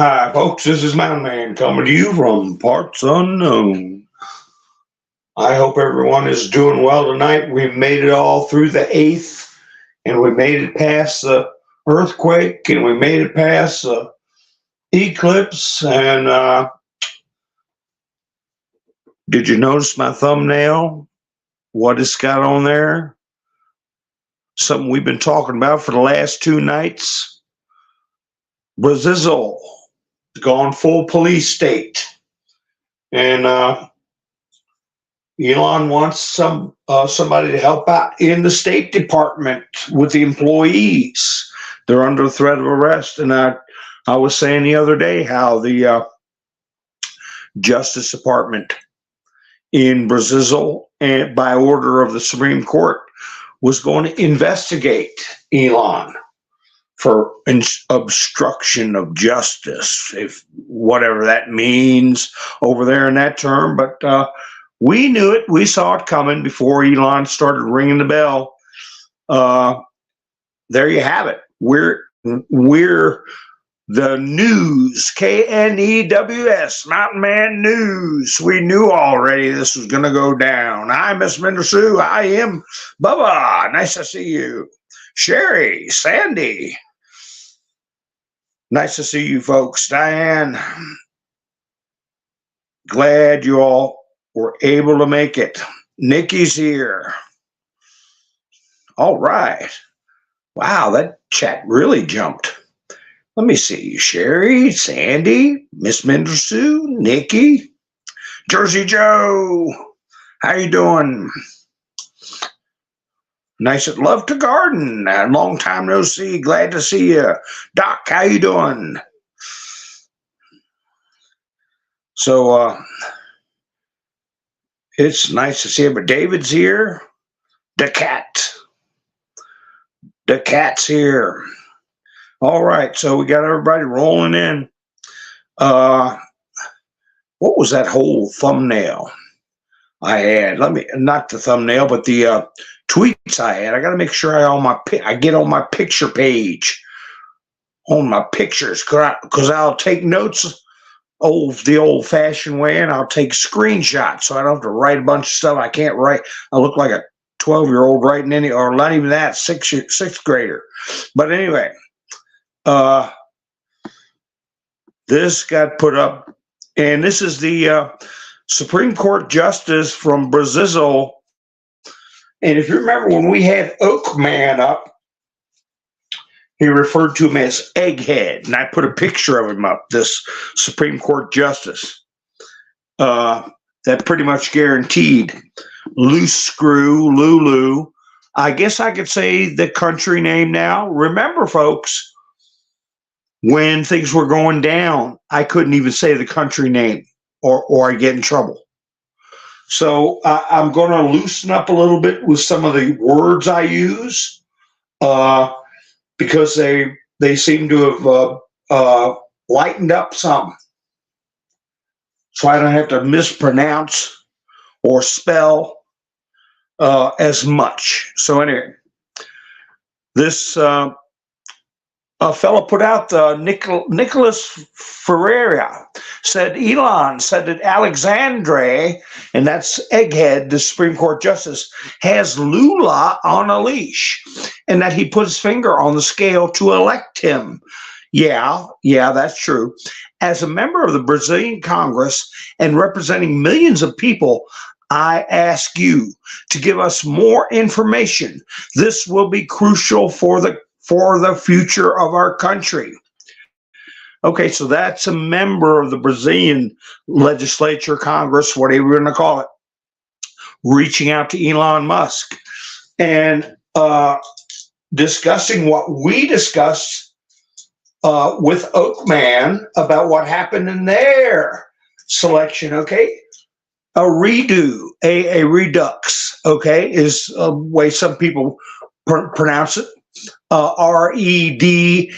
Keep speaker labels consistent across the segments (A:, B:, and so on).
A: Hi, folks. This is Mountain Man coming to you from parts unknown. I hope everyone is doing well tonight. We made it all through the 8th, and we made it past the earthquake, and we made it past the eclipse. And did you notice my thumbnail? What it's got on there? Something we've been talking about for the last 2 nights. BRAZlL gone full police state, and Elon wants somebody to help out in the State Department with the employees. They're under threat of arrest, and I was saying the other day how the Justice Department in BRAZlL, and by order of the Supreme Court, was going to investigate Elon for obstruction of justice, if whatever that means over there in that term. But we knew it. We saw it coming before Elon started ringing the bell. There you have it. We're the news, KNEWS, Mountain Man News. We knew already this was going to go down. Hi, Miss Mendersu. I am Bubba. Nice to see you. Sherry, Sandy. Nice to see you folks. Diane, glad you all were able to make it. Nikki's here. All right. Wow, that chat really jumped. Let me see. Sherry, Sandy, Miss Mendersu, Nikki, Jersey Joe. How you doing? Nice at Love to Garden. Long time no see. Glad to see you. Doc, how you doing? So it's nice to see you. But David's here. The cat's here. All right. So we got everybody rolling in. What was that whole thumbnail I had? Not the thumbnail, but the tweets I had. I got to make sure I get on my picture page, on my pictures, because I'll take notes the old-fashioned way, and I'll take screenshots, so I don't have to write a bunch of stuff I can't write. I look like a 12-year-old writing or not even that, sixth grader. But anyway, this got put up, and this is the Supreme Court Justice from BRAZlL. And if you remember when we had Oakman up, he referred to him as Egghead, and I put a picture of him up, this Supreme Court Justice. That pretty much guaranteed loose screw, Lulu. I guess I could say the country name now. Remember, folks, when things were going down, I couldn't even say the country name or I'd get in trouble. So I'm going to loosen up a little bit with some of the words I use because they seem to have lightened up some. So I don't have to mispronounce or spell as much. So anyway, this a fellow put out Nicholas Ferreira said Elon said that Alexandre, and that's Egghead, the Supreme Court Justice, has Lula on a leash, and that he put his finger on the scale to elect him. Yeah, that's true. As a member of the Brazilian Congress and representing millions of people, I ask you to give us more information. This will be crucial for the future of our country. Okay, so that's a member of the Brazilian legislature, Congress, whatever you're going to call it, reaching out to Elon Musk and discussing what we discussed with Oakman about what happened in their selection. Okay, a redo, a redux, okay, is a way some people pronounce it. REDEUX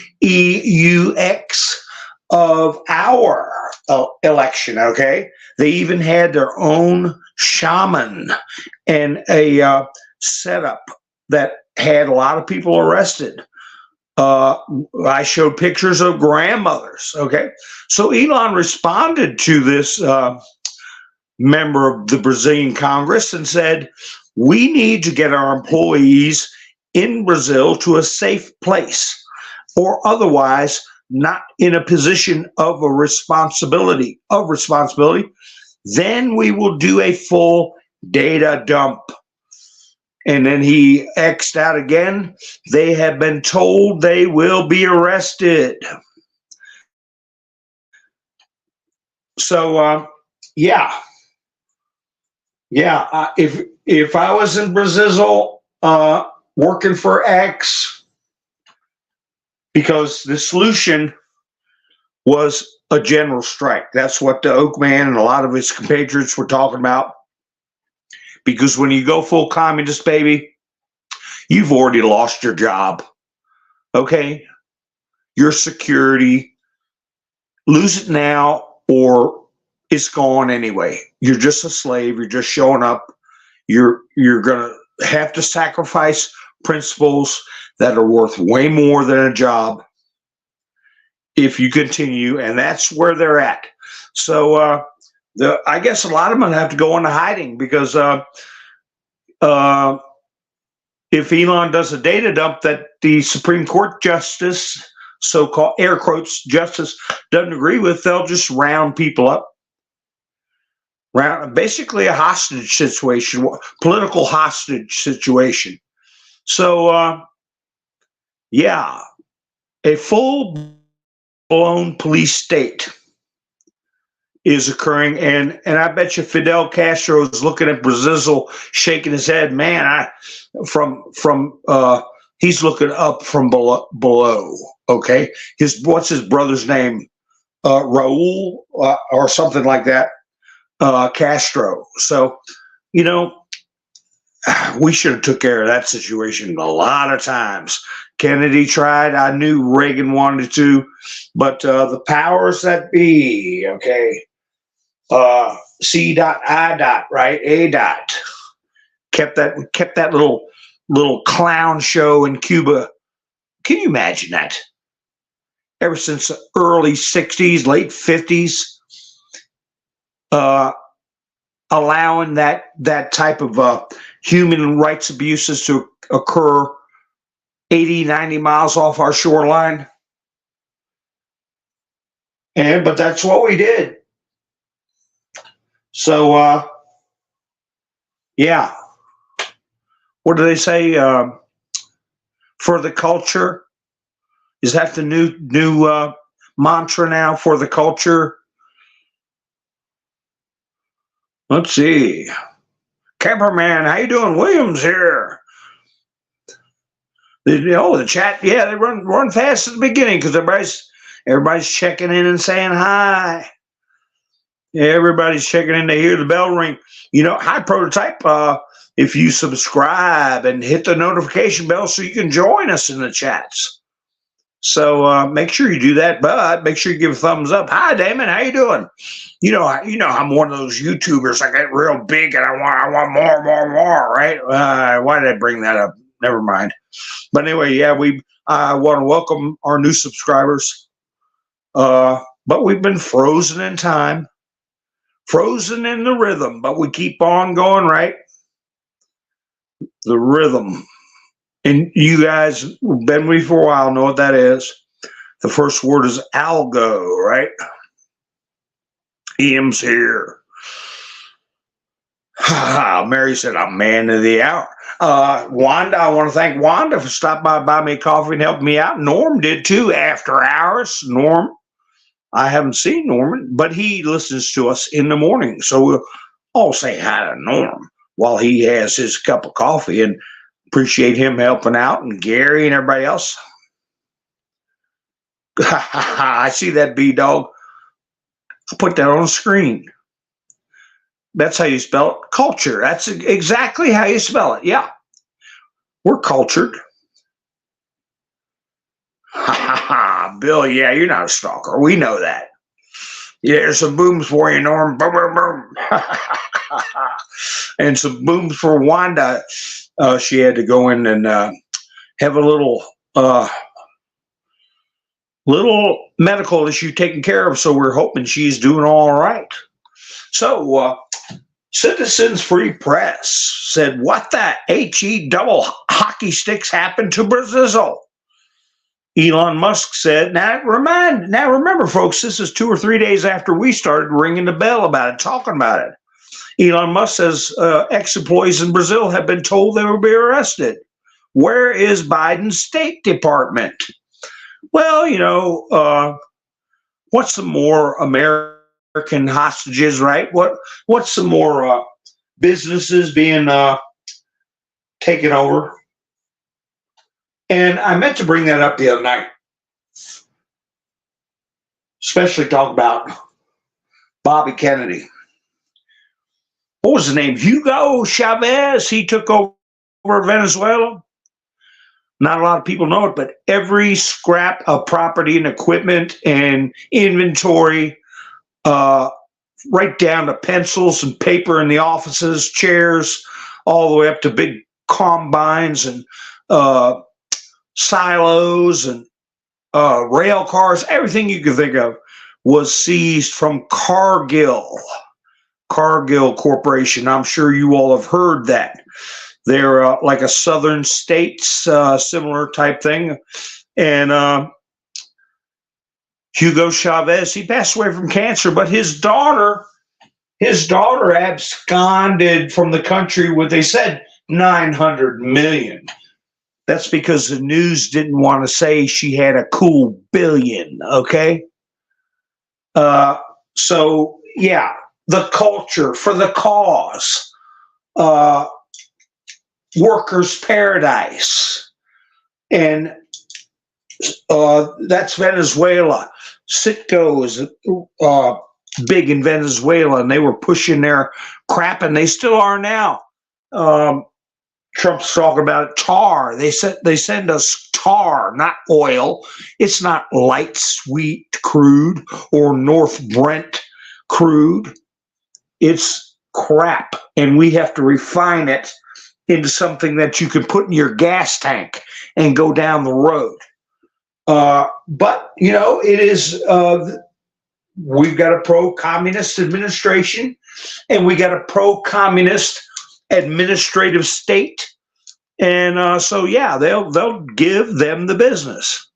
A: of our election, okay? They even had their own shaman and a setup that had a lot of people arrested I showed pictures of grandmothers. Okay. So Elon responded to this member of the Brazilian Congress and said, we need to get our employees in Brazil to a safe place, or otherwise not in a position of responsibility. Then we will do a full data dump. And then he X'd out again. They have been told they will be arrested. So, if I was in BRAZlL working for X, because the solution was a general strike. That's what the Oak Man and a lot of his compatriots were talking about. Because when you go full communist, baby, you've already lost your job. Okay? Your security, lose it now or it's gone anyway. You're just a slave. You're just showing up. You're going to have to sacrifice principles that are worth way more than a job if you continue, and that's where they're at. So I guess a lot of them have to go into hiding because if Elon does a data dump that the Supreme Court justice, so-called air quotes justice, doesn't agree with, they'll just round people up. Basically a hostage situation, political hostage situation. So, a full-blown police state is occurring, and I bet you Fidel Castro is looking at BRAZlL, shaking his head. Man, he's looking up from below. Okay, what's his brother's name? Raul or something like that. Castro. So, we should have took care of that situation a lot of times. Kennedy tried. I knew Reagan wanted to, but the powers that be, okay, C. I. Right, A. kept that little clown show in Cuba. Can you imagine that? Ever since the early '60s, late '50s, allowing that type of human rights abuses to occur 80, 90 miles off our shoreline. But that's what we did. So, what do they say? For the culture? Is that the new mantra now, for the culture? Let's see. Camperman, how you doing? Williams here. The chat, they run fast at the beginning because everybody's checking in and saying hi. Everybody's checking in to hear the bell ring. Hi Prototype. If you subscribe and hit the notification bell so you can join us in the chats. So make sure you do that, bud. Make sure you give a thumbs up. Hi Damon, how you doing? I'm one of those YouTubers. I get real big and I want more, right? Why did I bring that up? Never mind. But anyway, I want to welcome our new subscribers. But we've been frozen in time, frozen in the rhythm, but we keep on going, right? The rhythm. And you guys who've been with me for a while know what that is. The first word is algo, right? Ian's here. Mary said, I'm man of the hour. Wanda, I want to thank Wanda for stopping by, buy me coffee and helping me out. Norm did too, after hours. Norm, I haven't seen Norman, but he listens to us in the morning. So we'll all say hi to Norm while he has his cup of coffee, and appreciate him helping out, and Gary and everybody else. I see that, B-Dog. I'll put that on the screen. That's how you spell it. Culture. That's exactly how you spell it. Yeah. We're cultured. Bill, yeah, you're not a stalker. We know that. Yeah, there's some booms for you, Norm. Boom, boom, boom. And some booms for Wanda. She had to go in and have a little little medical issue taken care of, so we're hoping she's doing all right. So, Citizens Free Press said, "What the HE double hockey sticks happened to BRAZlL?" Elon Musk said, now remember, folks, this is 2 or 3 days after we started ringing the bell about it, talking about it. Elon Musk says ex-employees in Brazil have been told they will be arrested. Where is Biden's State Department? Well, what's some more American hostages, right? What's some more businesses being taken over? And I meant to bring that up the other night, especially talk about Bobby Kennedy. What was the name? Hugo Chavez. He took over Venezuela. Not a lot of people know it, but every scrap of property and equipment and inventory, right down to pencils and paper in the offices, chairs, all the way up to big combines and silos and rail cars, everything you could think of was seized from Cargill Corporation. I'm sure you all have heard that. They're like a southern states, similar type thing. And Hugo Chavez, he passed away from cancer, but his daughter absconded from the with, they said, 900 million. That's because the news didn't want to say she had a cool billion, okay? So, yeah, the culture for the cause, workers' paradise, and that's Venezuela. Citgo is big in Venezuela, and they were pushing their crap, and they still are now. Trump's talking about tar. They send us tar, not oil. It's not light sweet crude or North Brent crude. It's crap, and we have to refine it into something that you can put in your gas tank and go down the road. But it is. We've got a pro-communist administration, and we got a pro-communist administrative state, and so yeah, they'll give them the business.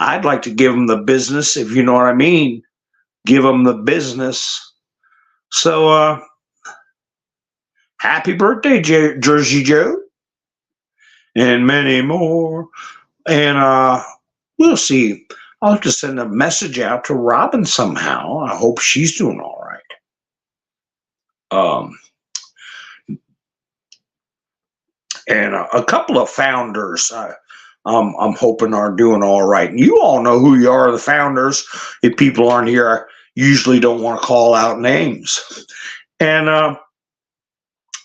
A: I'd like to give them the business, if you know what I mean. Give them the business. So happy birthday, Jersey Joe, and many more. And we'll see. I'll have to send a message out to Robin somehow. I hope she's doing all right. And a couple of founders, I'm hoping are doing all right. And you all know who you are, the founders. If people aren't here, I usually don't want to call out names. And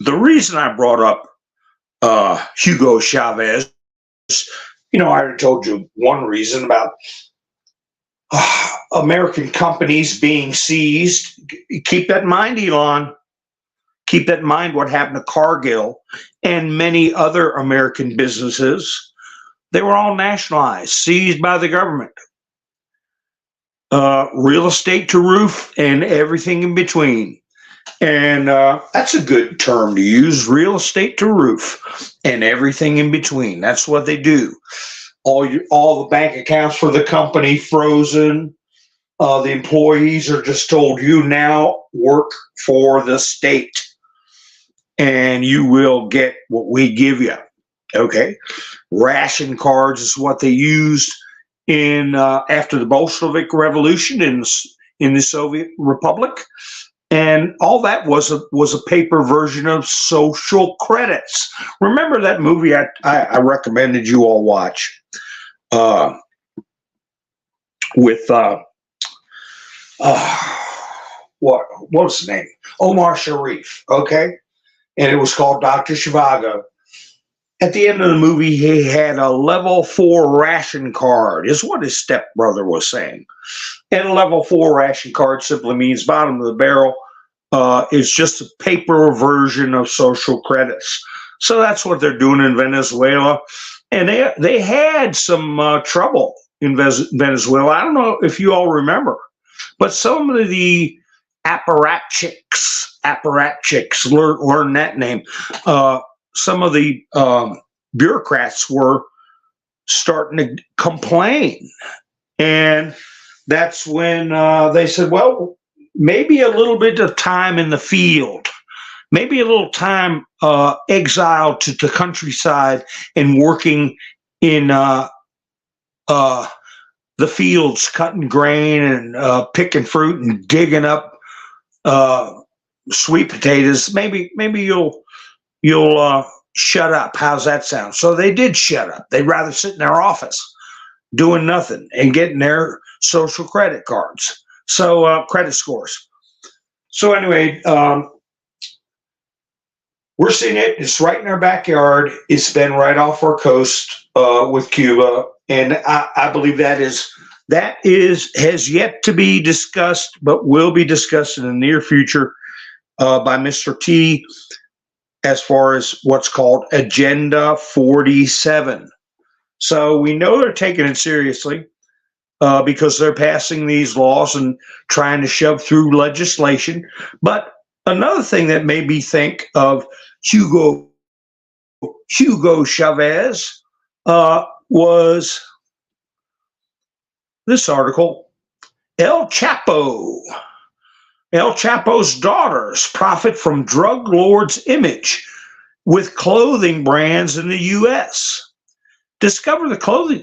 A: the reason I brought up Hugo Chavez, I already told you one reason about American companies being seized. Keep that in mind, Elon. Keep that in mind what happened to Cargill and many other American businesses. They were all nationalized, seized by the government. Real estate to roof and everything in between. And that's a good term to use, real estate to roof and everything in between. That's what they do. All the bank accounts for the company frozen. The employees are just told, you now work for the state, and you will get what we give you. Okay, ration cards is what they used in after the Bolshevik Revolution in the Soviet Republic, and all that was a paper version of social credits. Remember that movie I recommended you all watch with what was his name? Omar Sharif. Okay. And it was called Dr. Zhivago. At the end of the movie, he had a level 4 ration card, is what his stepbrother was saying. And a level 4 ration card simply means bottom of the barrel. It's just a paper version of social credits. So that's what they're doing in Venezuela. And they had some trouble in Venezuela. I don't know if you all remember, but some of the apparatchiks, learn that name. Some of the bureaucrats were starting to complain. And that's when they said, well, maybe a little bit of time in the field, maybe a little time exiled to the countryside and working in the fields, cutting grain and picking fruit and digging up sweet potatoes. Maybe you'll shut up. How's that sound? So they did shut up. They'd rather sit in their office doing nothing and getting their social credit cards. So credit scores. So anyway, we're seeing it. It's right in our backyard. It's been right off our coast with Cuba. And I believe that has yet to be discussed, but will be discussed in the near future by Mr. T, as far as what's called Agenda 47. So we know they're taking it seriously because they're passing these laws and trying to shove through legislation. But another thing that made me think of Hugo Chavez was this article. El Chapo's daughters profit from drug lord's image with clothing brands in the U.S. Discover the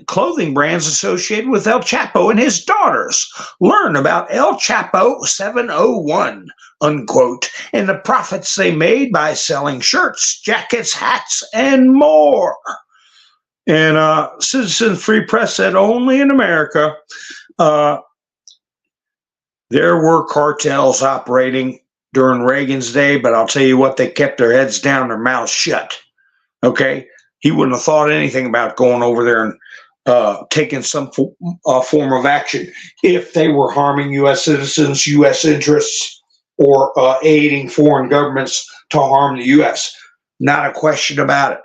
A: clothing brands associated with El Chapo and his daughters. Learn about El Chapo 701, unquote, and the profits they made by selling shirts, jackets, hats, and more. And Citizen Free Press said only in America there were cartels operating during Reagan's day, but I'll tell you what, they kept their heads down, their mouths shut. Okay? He wouldn't have thought anything about going over there and taking some form of action if they were harming U.S. citizens, U.S. interests, or aiding foreign governments to harm the U.S. Not a question about it.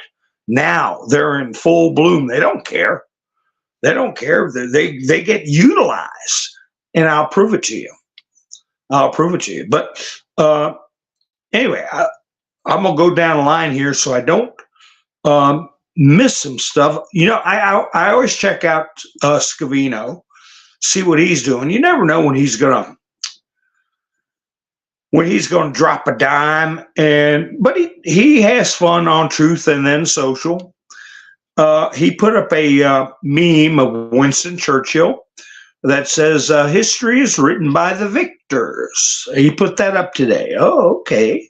A: Now they're in full bloom. They don't care. They don't care. They get utilized. And I'll prove it to you. But anyway, I'm going to go down the line here so I don't miss some stuff. You know, I always check out Scavino, see what he's doing. You never know when he's going to drop a dime. But he has fun on Truth and Then Social. He put up a meme of Winston Churchill that says, history is written by the victors. He put that up today. Oh, okay.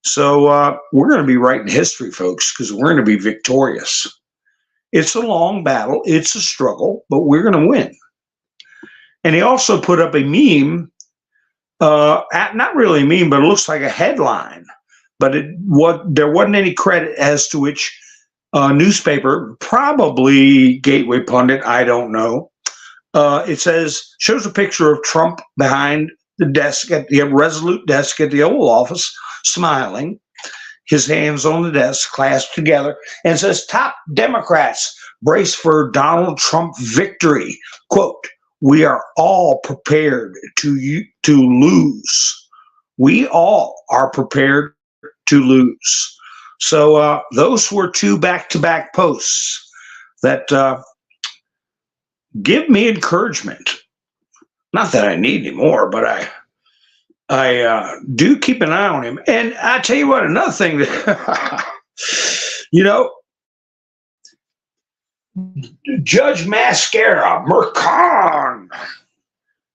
A: So we're going to be writing history, folks, because we're going to be victorious. It's a long battle. It's a struggle, but we're going to win. And he also put up a meme, not really a meme, but it looks like a headline. But there wasn't any credit as to which newspaper, probably Gateway Pundit, I don't know. It shows a picture of Trump behind the desk at the resolute desk at the Oval Office, smiling, his hands on the desk, clasped together, and says, "Top Democrats brace for Donald Trump victory." Quote, "We are all prepared to lose. We all are prepared to lose." So those were two back-to-back posts that give me encouragement. Not that I need any more, but I do keep an eye on him. And I tell you what, another thing that, you know, Judge Mascara, Mercan,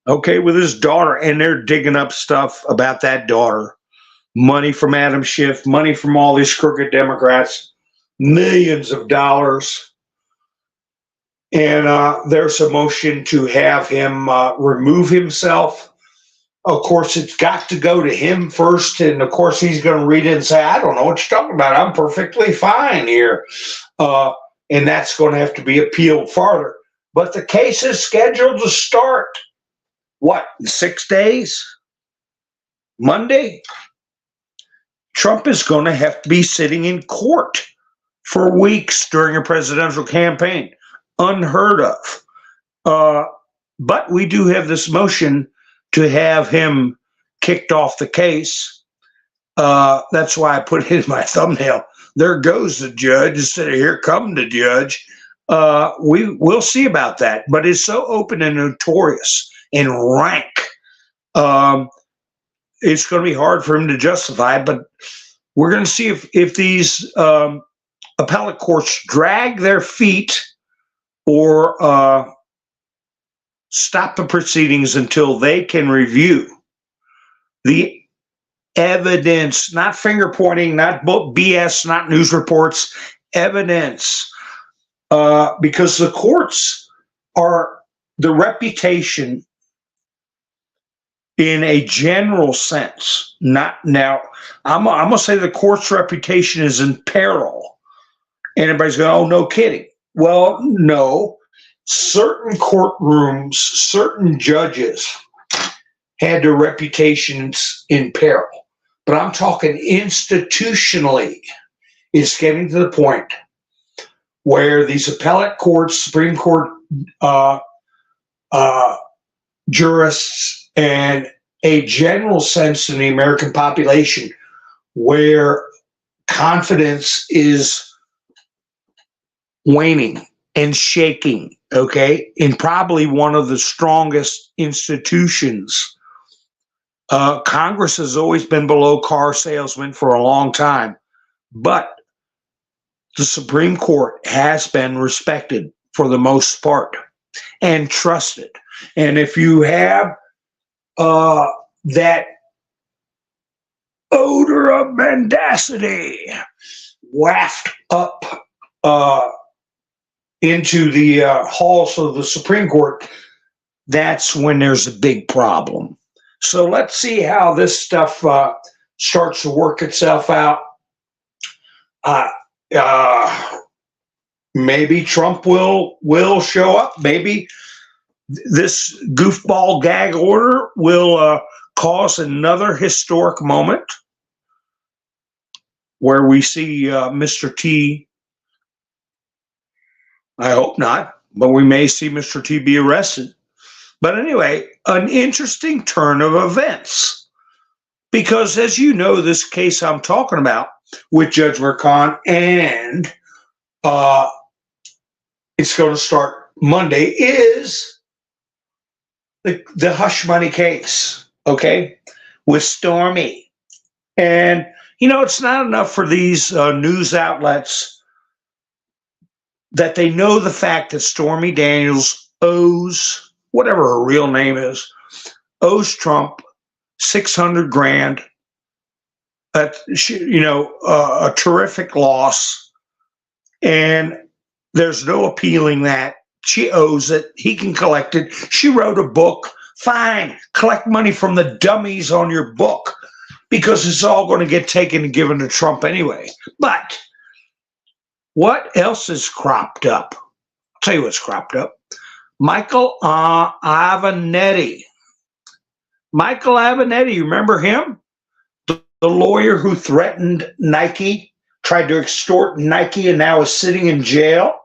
A: okay, with his daughter, and they're digging up stuff about that daughter. Money from Adam Schiff, money from all these crooked Democrats, millions of dollars. And there's a motion to have him remove himself. Of course, it's got to go to him first. And of course, he's going to read it and say, "I don't know what you're talking about. I'm perfectly fine here." And that's going to have to be appealed farther. But the case is scheduled to start, what, in 6 days? Monday? Trump is going to have to be sitting in court for weeks during a presidential campaign. Unheard of. But we do have this motion to have him kicked off the case. That's why I put it in my thumbnail. There goes the judge instead of here come the judge. We'll see about that, but it's so open and notorious and rank. It's going to be hard for him to justify, but we're going to see if these appellate courts drag their feet or stop the proceedings until they can review the evidence, not finger pointing, not BS, not news reports, evidence. Because the courts are the reputation in a general sense. Not now, I'm gonna say the court's reputation is in peril. And everybody's going, oh, no kidding. Well, no. Certain courtrooms, certain judges had their reputations in peril. But I'm talking institutionally. It's getting to the point where these appellate courts, Supreme Court jurists, and a general sense in the American population where confidence is waning and shaking, okay, in probably one of the strongest institutions. Congress has always been below car salesmen for a long time, but the Supreme Court has been respected for the most part and trusted. And if you have that odor of mendacity waft up into the halls of the Supreme Court, that's when there's a big problem. So let's see how this stuff starts to work itself out. Maybe Trump will show up. Maybe this goofball gag order will cause another historic moment where we see Mr. T. I hope not, but we may see Mr. T be arrested. But anyway, an interesting turn of events. Because as you know, this case I'm talking about with Judge Merchan, and it's going to start Monday, is the hush money case, okay, with Stormy. And, you know, it's not enough for these news outlets that they know the fact that Stormy Daniels owes, whatever her real name is, owes Trump $600,000. A terrific loss, and there's no appealing that. She owes it. He can collect it. She wrote a book. Fine, collect money from the dummies on your book, because it's all going to get taken and given to Trump anyway. But what else is cropped up? I'll tell you what's cropped up. Michael Avenatti. Michael Avenatti, you remember him? The lawyer who threatened Nike, tried to extort Nike, and now is sitting in jail.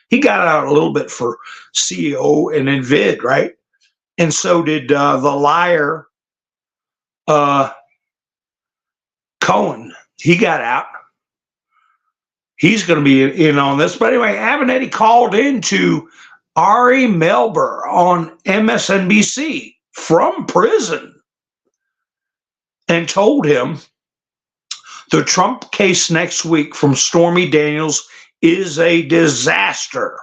A: He got out a little bit for CEO and Invid, right? And so did the liar Cohen. He got out. He's going to be in on this. But anyway, Avenatti called into Ari Melber on MSNBC from prison and told him the Trump case next week from Stormy Daniels is a disaster.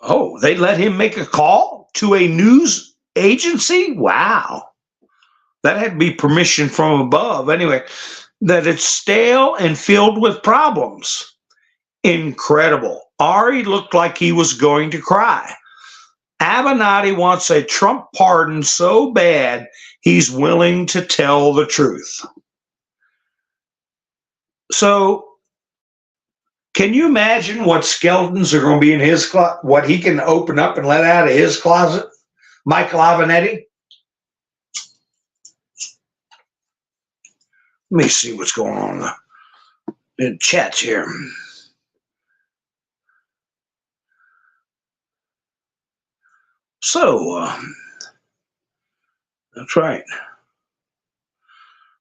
A: Oh, they let him make a call to a news agency? Wow. That had to be permission from above. Anyway, that it's stale and filled with problems. Incredible. Ari looked like he was going to cry. Avenatti wants a Trump pardon so bad he's willing to tell the truth. So, can you imagine what skeletons are going to be in his closet, what he can open up and let out of his closet? Michael Avenatti? Let me see what's going on in chats here. So that's right.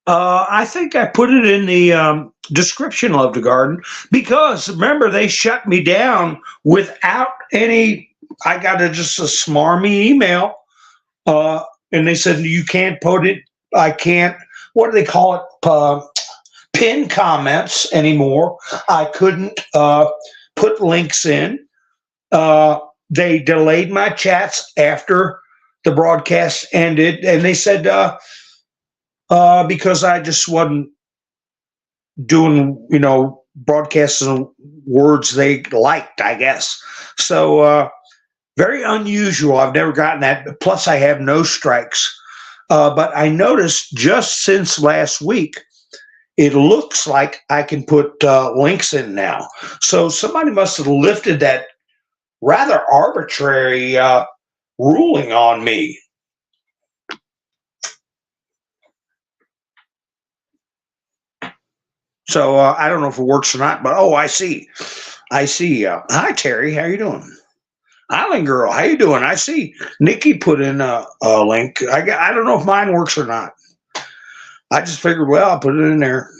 A: I think I put it in the description of the garden because remember they shut me down without any. I got just a smarmy email, and they said you can't put it. I can't. What do they call it? Pin comments anymore. I couldn't put links in. They delayed my chats after the broadcast ended, and they said because I just wasn't doing, broadcasting words they liked, I guess. So very unusual. I've never gotten that. Plus, I have no strikes. But I noticed just since last week, it looks like I can put links in now. So somebody must have lifted that rather arbitrary ruling on me. So I don't know if it works or not, but I see. Hi Terry, how you doing? Island Girl, how you doing? I see Nikki put in a link. I don't know if mine works or not. I just figured, well, I'll put it in there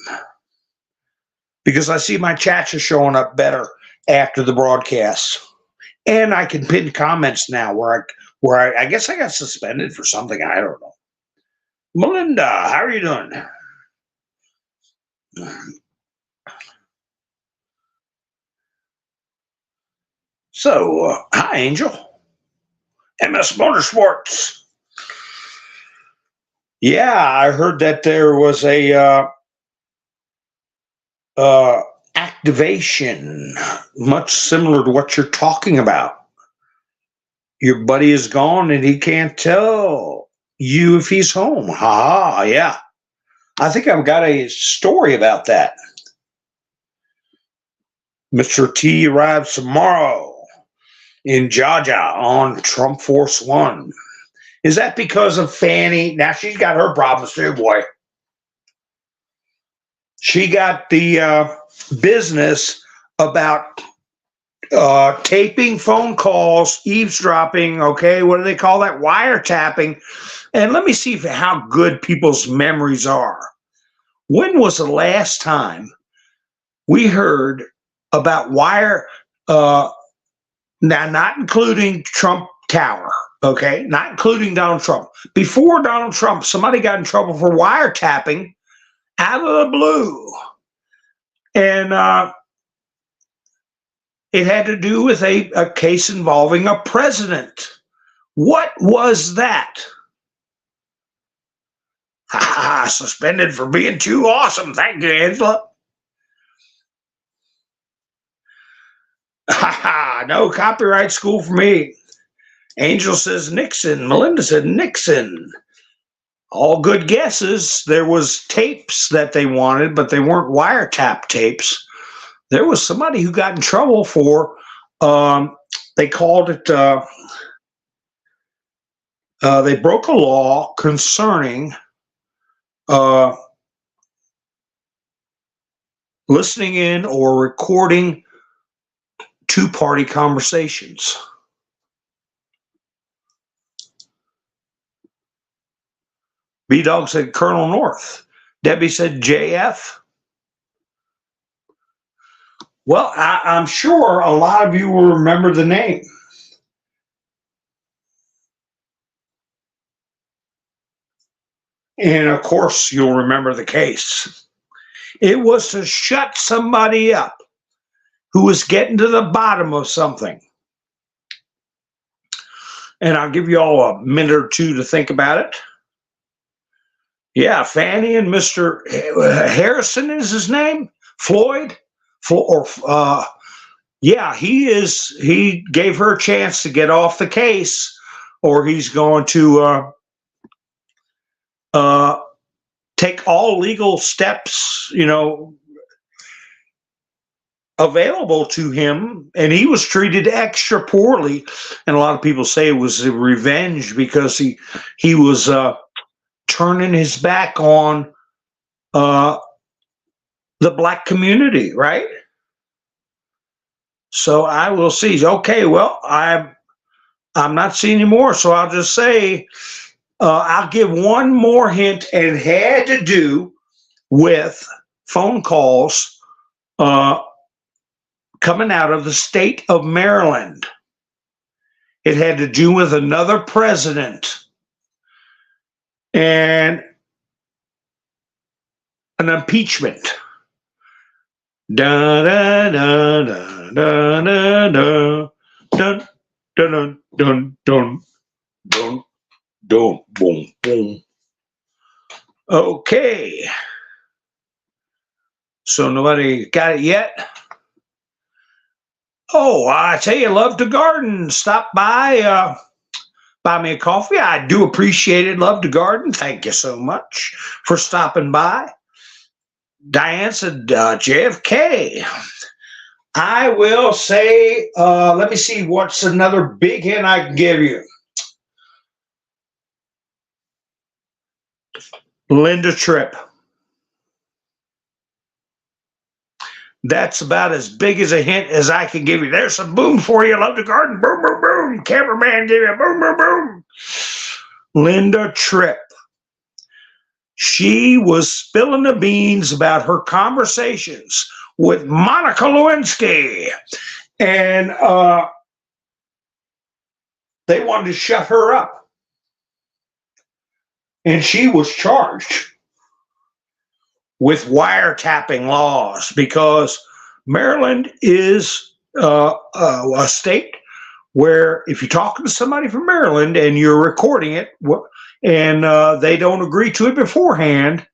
A: because I see my chats are showing up better after the broadcast, and I can pin comments now where I guess I got suspended for something. I don't know. Melinda, how are you doing? So, hi, Angel. MS Motorsports. Yeah, I heard that there was a activation, much similar to what you're talking about. Your buddy is gone and he can't tell you if he's home. Ha, yeah. I think I've got a story about that. Mr. T arrives tomorrow in Georgia on Trump Force One. Is that because of Fannie? Now she's got her problems too, boy. She got the business about taping phone calls, eavesdropping, okay? What do they call that? Wiretapping. And let me see how good people's memories are. When was the last time we heard about now not including Trump Tower, okay? Not including Donald Trump. Before Donald Trump, somebody got in trouble for wiretapping out of the blue. And it had to do with a case involving a president. What was that? Suspended for being too awesome. Thank you, Angela. No copyright school for me. Angel says Nixon. Melinda said Nixon. All good guesses. There was tapes that they wanted, but they weren't wiretap tapes. There was somebody who got in trouble for, they called it, they broke a law concerning listening in or recording two-party conversations. B-Dog said Colonel North. Debbie said JF. Well, I'm sure a lot of you will remember the name. And of course, you'll remember the case. It was to shut somebody up who was getting to the bottom of something. And I'll give you all a minute or two to think about it. Yeah, Fannie and Mr. Harrison is his name? Floyd? Yeah, he gave her a chance to get off the case, or he's going to take all legal steps, available to him. And he was treated extra poorly. And a lot of people say it was a revenge because he was turning his back on the black community, right? So I will see. Okay, well, I'm not seeing any more, so I'll just say I'll give one more hint, and it had to do with phone calls coming out of the state of Maryland. It had to do with another president and an impeachment. Da da da da da da da dun dun dun dun dun dun boom boom. Okay. So nobody got it yet? Oh, I tell you, love to garden. Stop by, buy me a coffee. I do appreciate it. Love to garden. Thank you so much for stopping by. Diane said, JFK. I will say, let me see what's another big hint I can give you. Linda Tripp. That's about as big as a hint as I can give you. There's some boom for you. Love the garden. Boom, boom, boom. Cameraman give you a boom, boom, boom. Linda Tripp. She was spilling the beans about her conversations with Monica Lewinsky. And they wanted to shut her up. And she was charged with wiretapping laws because Maryland is a state where if you're talking to somebody from Maryland and you're recording it and they don't agree to it beforehand,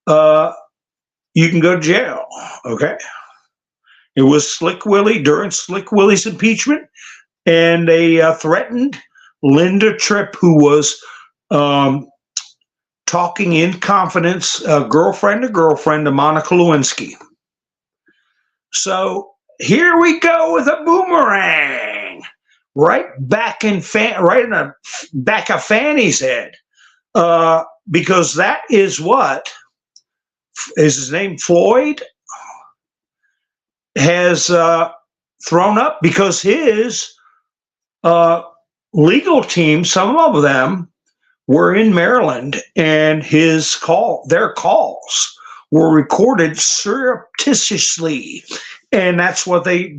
A: you can go to jail. Okay. It was Slick Willie during Slick Willie's impeachment, and they threatened Linda Tripp, who was talking in confidence, girlfriend to Monica Lewinsky. So here we go with a boomerang, right back in the back of Fanny's head, because that is what is his name. Floyd has thrown up because his legal team, some of them, were in Maryland, and their calls were recorded surreptitiously, and that's what they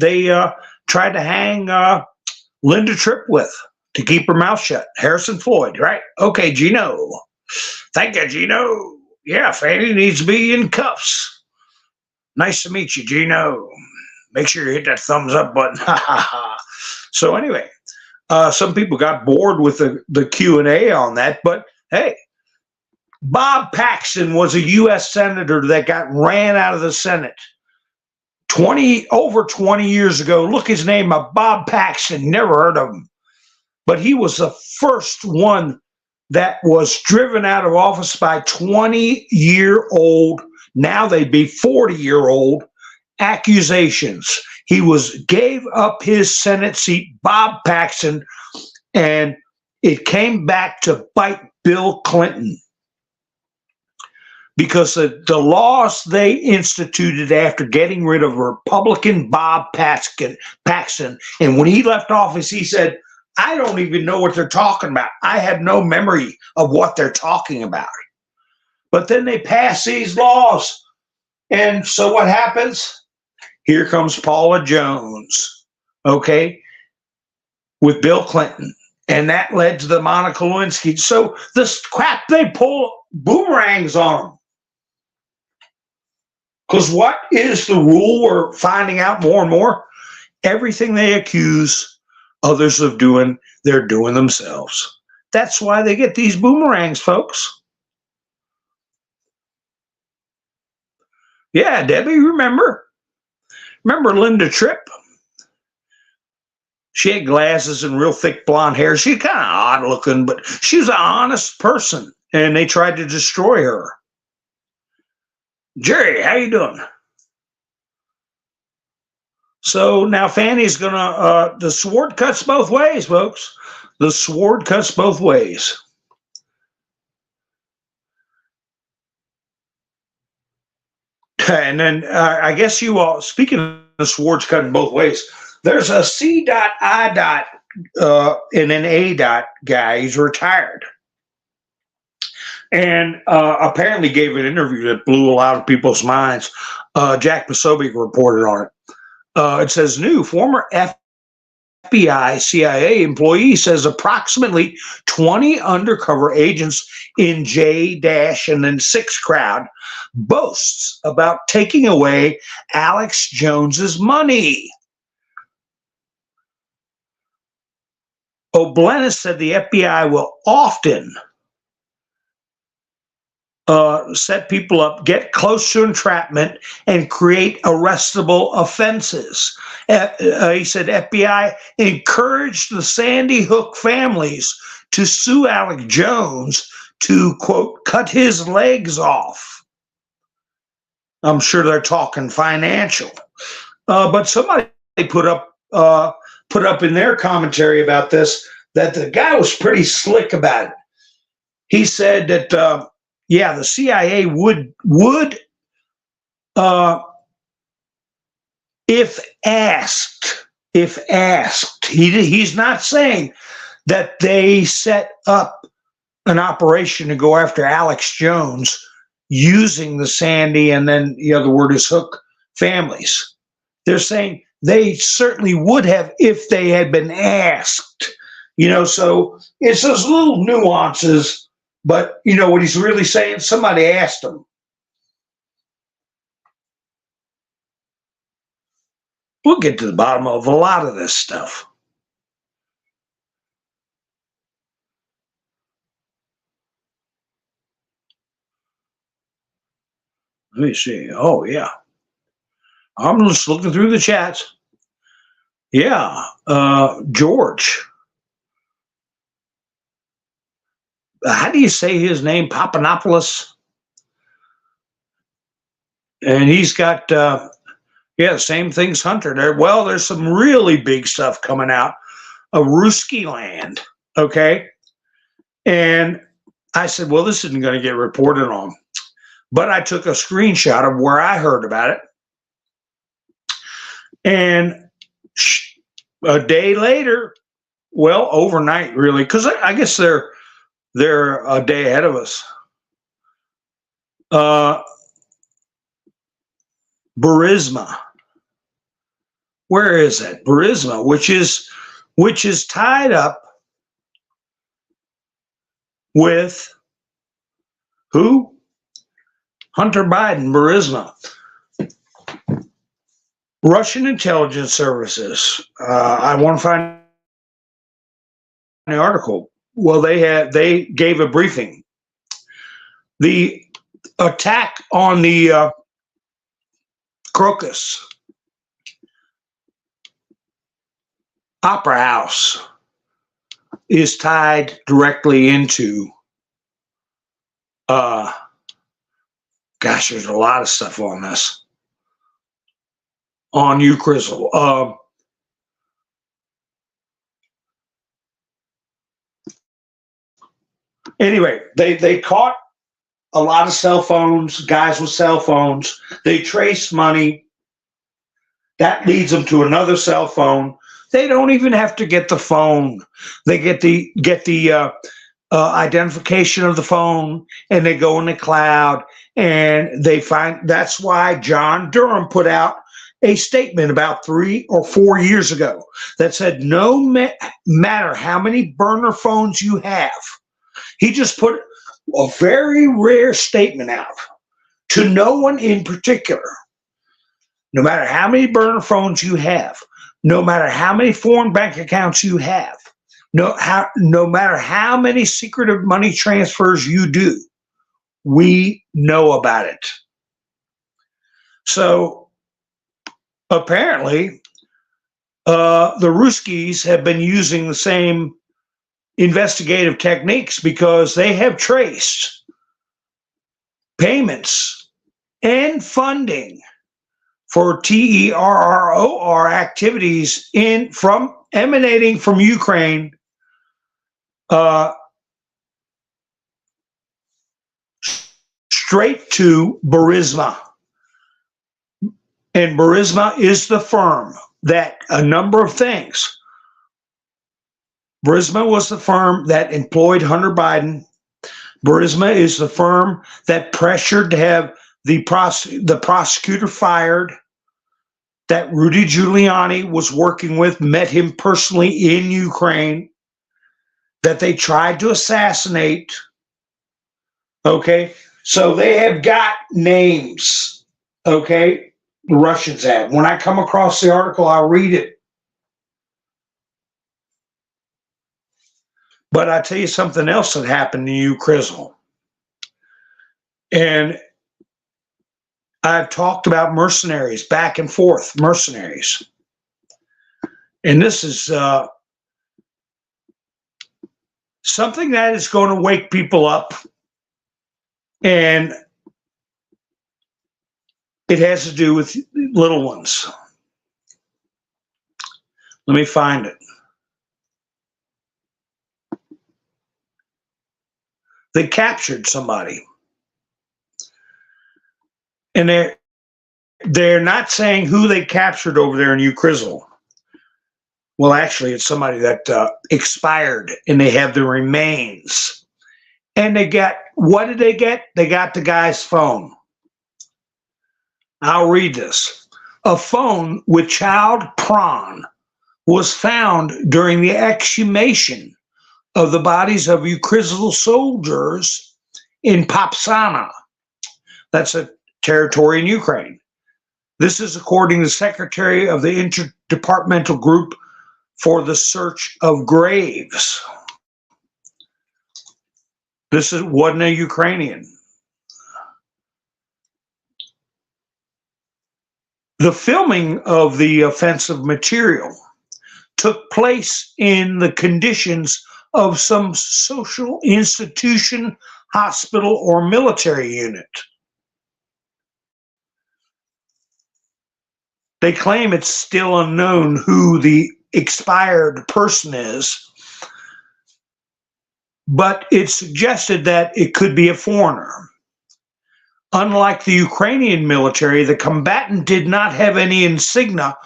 A: tried to hang Linda Tripp with to keep her mouth shut. Harrison Floyd, right? Okay, Gino. Thank you, Gino. Yeah, Fanny needs to be in cuffs. Nice to meet you, Gino. Make sure you hit that thumbs up button. So anyway. Some people got bored with the Q&A on that, but hey, Bob Paxton was a U.S. senator that got ran out of the Senate over 20 years ago. Look his name up, Bob Paxton. Never heard of him, but he was the first one that was driven out of office by 20-year-old. Now they'd be 40-year-old accusations. He gave up his Senate seat, Bob Paxton, and it came back to bite Bill Clinton because the laws they instituted after getting rid of Republican Bob Paxton, and when he left office, he said, I don't even know what they're talking about. I have no memory of what they're talking about. But then they pass these laws, and so what happens? Here comes Paula Jones, okay, with Bill Clinton. And that led to the Monica Lewinsky. So this crap, they pull boomerangs on them. Because what is the rule we're finding out more and more? Everything they accuse others of doing, they're doing themselves. That's why they get these boomerangs, folks. Yeah, Debbie, remember Linda Tripp? She had glasses and real thick blonde hair. She kind of odd looking, but she was an honest person, and they tried to destroy her. Jerry, how you doing? So now Fanny's gonna, the sword cuts both ways, folks. The sword cuts both ways. And then I guess you all, speaking of the swords cutting both ways, there's a C.I. and an ADOT guy. He's retired. And apparently gave an interview that blew a lot of people's minds. Jack Posobiec reported on it. It says, new former FBI CIA employee says approximately 20 undercover agents in J- and then 6 crowd boasts about taking away Alex Jones's money. O'Blennis said the FBI will often set people up, get close to entrapment, and create arrestable offenses. He said FBI encouraged the Sandy Hook families to sue Alex Jones to, quote, cut his legs off. I'm sure they're talking financial. But somebody put up in their commentary about this that the guy was pretty slick about it. He said that yeah, the CIA would if asked, he's not saying that they set up an operation to go after Alex Jones using the Sandy and then the other word is Hook families. They're saying they certainly would have if they had been asked, so it's those little nuances. But you know what he's really saying? Somebody asked him. We'll get to the bottom of a lot of this stuff. Let me see. Oh, yeah. I'm just looking through the chats. Yeah. George. How do you say his name? Papanopoulos? And he's got, the same thing's Hunter there. Well, there's some really big stuff coming out of Ruski land, okay? And I said, well, this isn't going to get reported on. But I took a screenshot of where I heard about it. And a day later, well, overnight, really, because I guess they're a day ahead of us. Burisma. Where is that? Burisma, which is tied up with who? Hunter Biden, Burisma. Russian intelligence services. I want to find the article. Well, they gave a briefing. The attack on the Crocus Opera House is tied directly into there's a lot of stuff on this. On you, Crystal. Anyway, they caught a lot of cell phones, guys with cell phones. They traced money. That leads them to another cell phone. They don't even have to get the phone. They get the identification of the phone, and they go in the cloud, and they find. That's why John Durham put out a statement about 3 or 4 years ago that said no matter how many burner phones you have, he just put a very rare statement out to no one in particular. No matter how many burner phones you have, no matter how many foreign bank accounts you have, no matter how many secretive money transfers you do, we know about it. So apparently, the Ruskies have been using the same investigative techniques because they have traced payments and funding for terror activities emanating from Ukraine straight to Burisma. And Burisma is the firm that a number of things. BRAZlL was the firm that employed Hunter Biden. BRAZlL is the firm that pressured to have the prosecutor fired, that Rudy Giuliani was working with, met him personally in Ukraine, that they tried to assassinate. Okay, so they have got names. Okay, the Russians have. When I come across the article, I'll read it. But I tell you something else that happened to you, BRAZlL. And I've talked about mercenaries, back and forth mercenaries. And this is something that is going to wake people up. And it has to do with little ones. Let me find it. They captured somebody. And they're not saying who they captured over there in BRAZlL. Well, actually, it's somebody that expired, and they have the remains. And they got, what did they get? They got the guy's phone. I'll read this. A phone with child prawn was found during the exhumation of the bodies of BRAZlL soldiers in Popsana. That's a territory in Ukraine. This is according to the Secretary of the Interdepartmental Group for the Search of Graves. This wasn't a Ukrainian. The filming of the offensive material took place in the conditions of some social institution, hospital, or military unit. They claim it's still unknown who the expired person is, but it's suggested that it could be a foreigner. Unlike the Ukrainian military, the combatant did not have any insignia,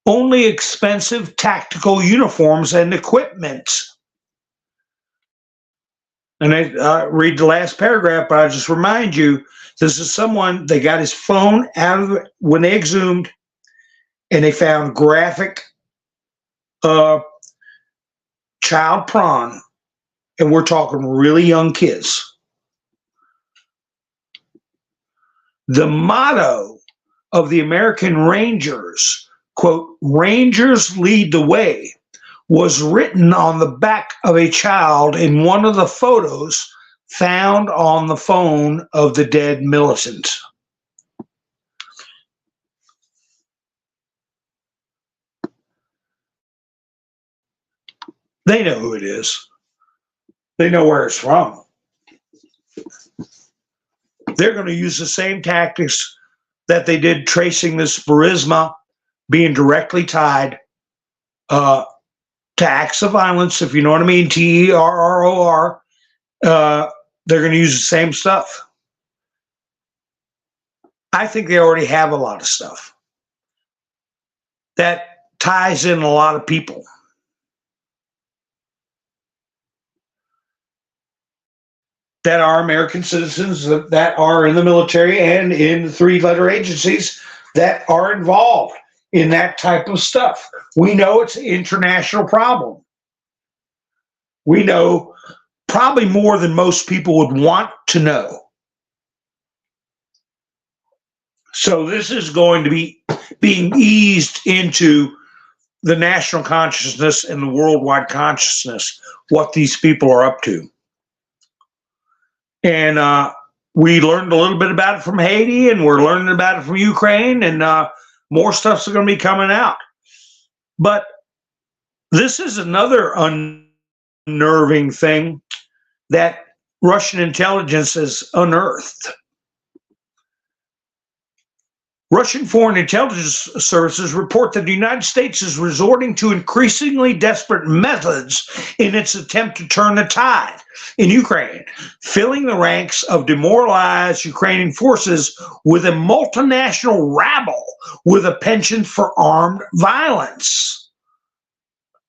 A: only expensive tactical uniforms and equipment. And I read the last paragraph, but I'll just remind you, this is someone, they got his phone out of it when they exhumed, and they found graphic child prawn, and we're talking really young kids. The motto of the American Rangers, quote, "Rangers lead the way," was written on the back of a child in one of the photos found on the phone of the dead militant. They know who it is. They know where it's from. They're going to use the same tactics that they did tracing this Burisma being directly tied to acts of violence, if you know what I mean, TERROR. They're going to use the same stuff. I think they already have a lot of stuff that ties in a lot of people. That are American citizens, that are in the military and in the three-letter agencies that are involved in that type of stuff. We know it's an international problem. We know probably more than most people would want to know. So this is going to be being eased into the national consciousness and the worldwide consciousness, what these people are up to. And we learned a little bit about it from Haiti, and we're learning about it from Ukraine, and more stuff's going to be coming out. But this is another unnerving thing that Russian intelligence has unearthed. Russian foreign intelligence services report that the United States is resorting to increasingly desperate methods in its attempt to turn the tide in Ukraine, filling the ranks of demoralized Ukrainian forces with a multinational rabble with a penchant for armed violence.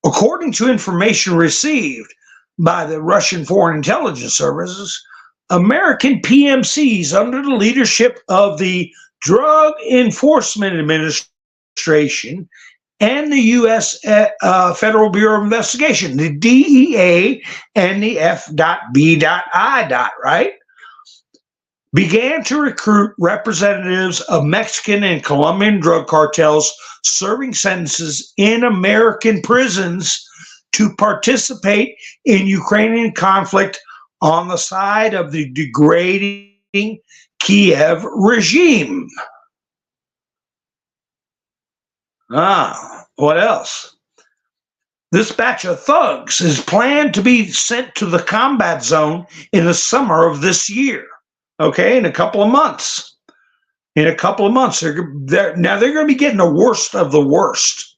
A: According to information received by the Russian Foreign Intelligence Services, American PMCs under the leadership of the Drug Enforcement Administration and the U.S. Federal Bureau of Investigation, the DEA and the F.B.I. right, began to recruit representatives of Mexican and Colombian drug cartels serving sentences in American prisons to participate in Ukrainian conflict on the side of the degrading Kiev regime. What else? This batch of thugs is planned to be sent to the combat zone in the summer of this year. Okay, in a couple of months. In a couple of months, they're going to be getting the worst of the worst.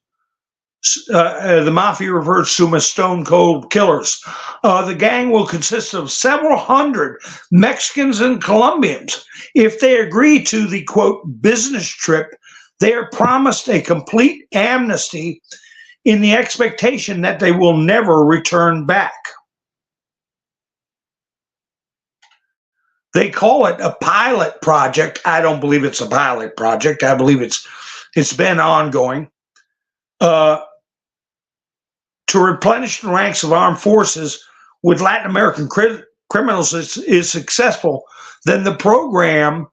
A: The mafia refers to them as stone cold killers. The gang will consist of several hundred Mexicans and Colombians. If they agree to the, quote, business trip, they are promised a complete amnesty in the expectation that they will never return back. They call it a pilot project. I don't believe it's a pilot project. I believe it's been ongoing. To replenish the ranks of armed forces with Latin American criminals is successful, then the program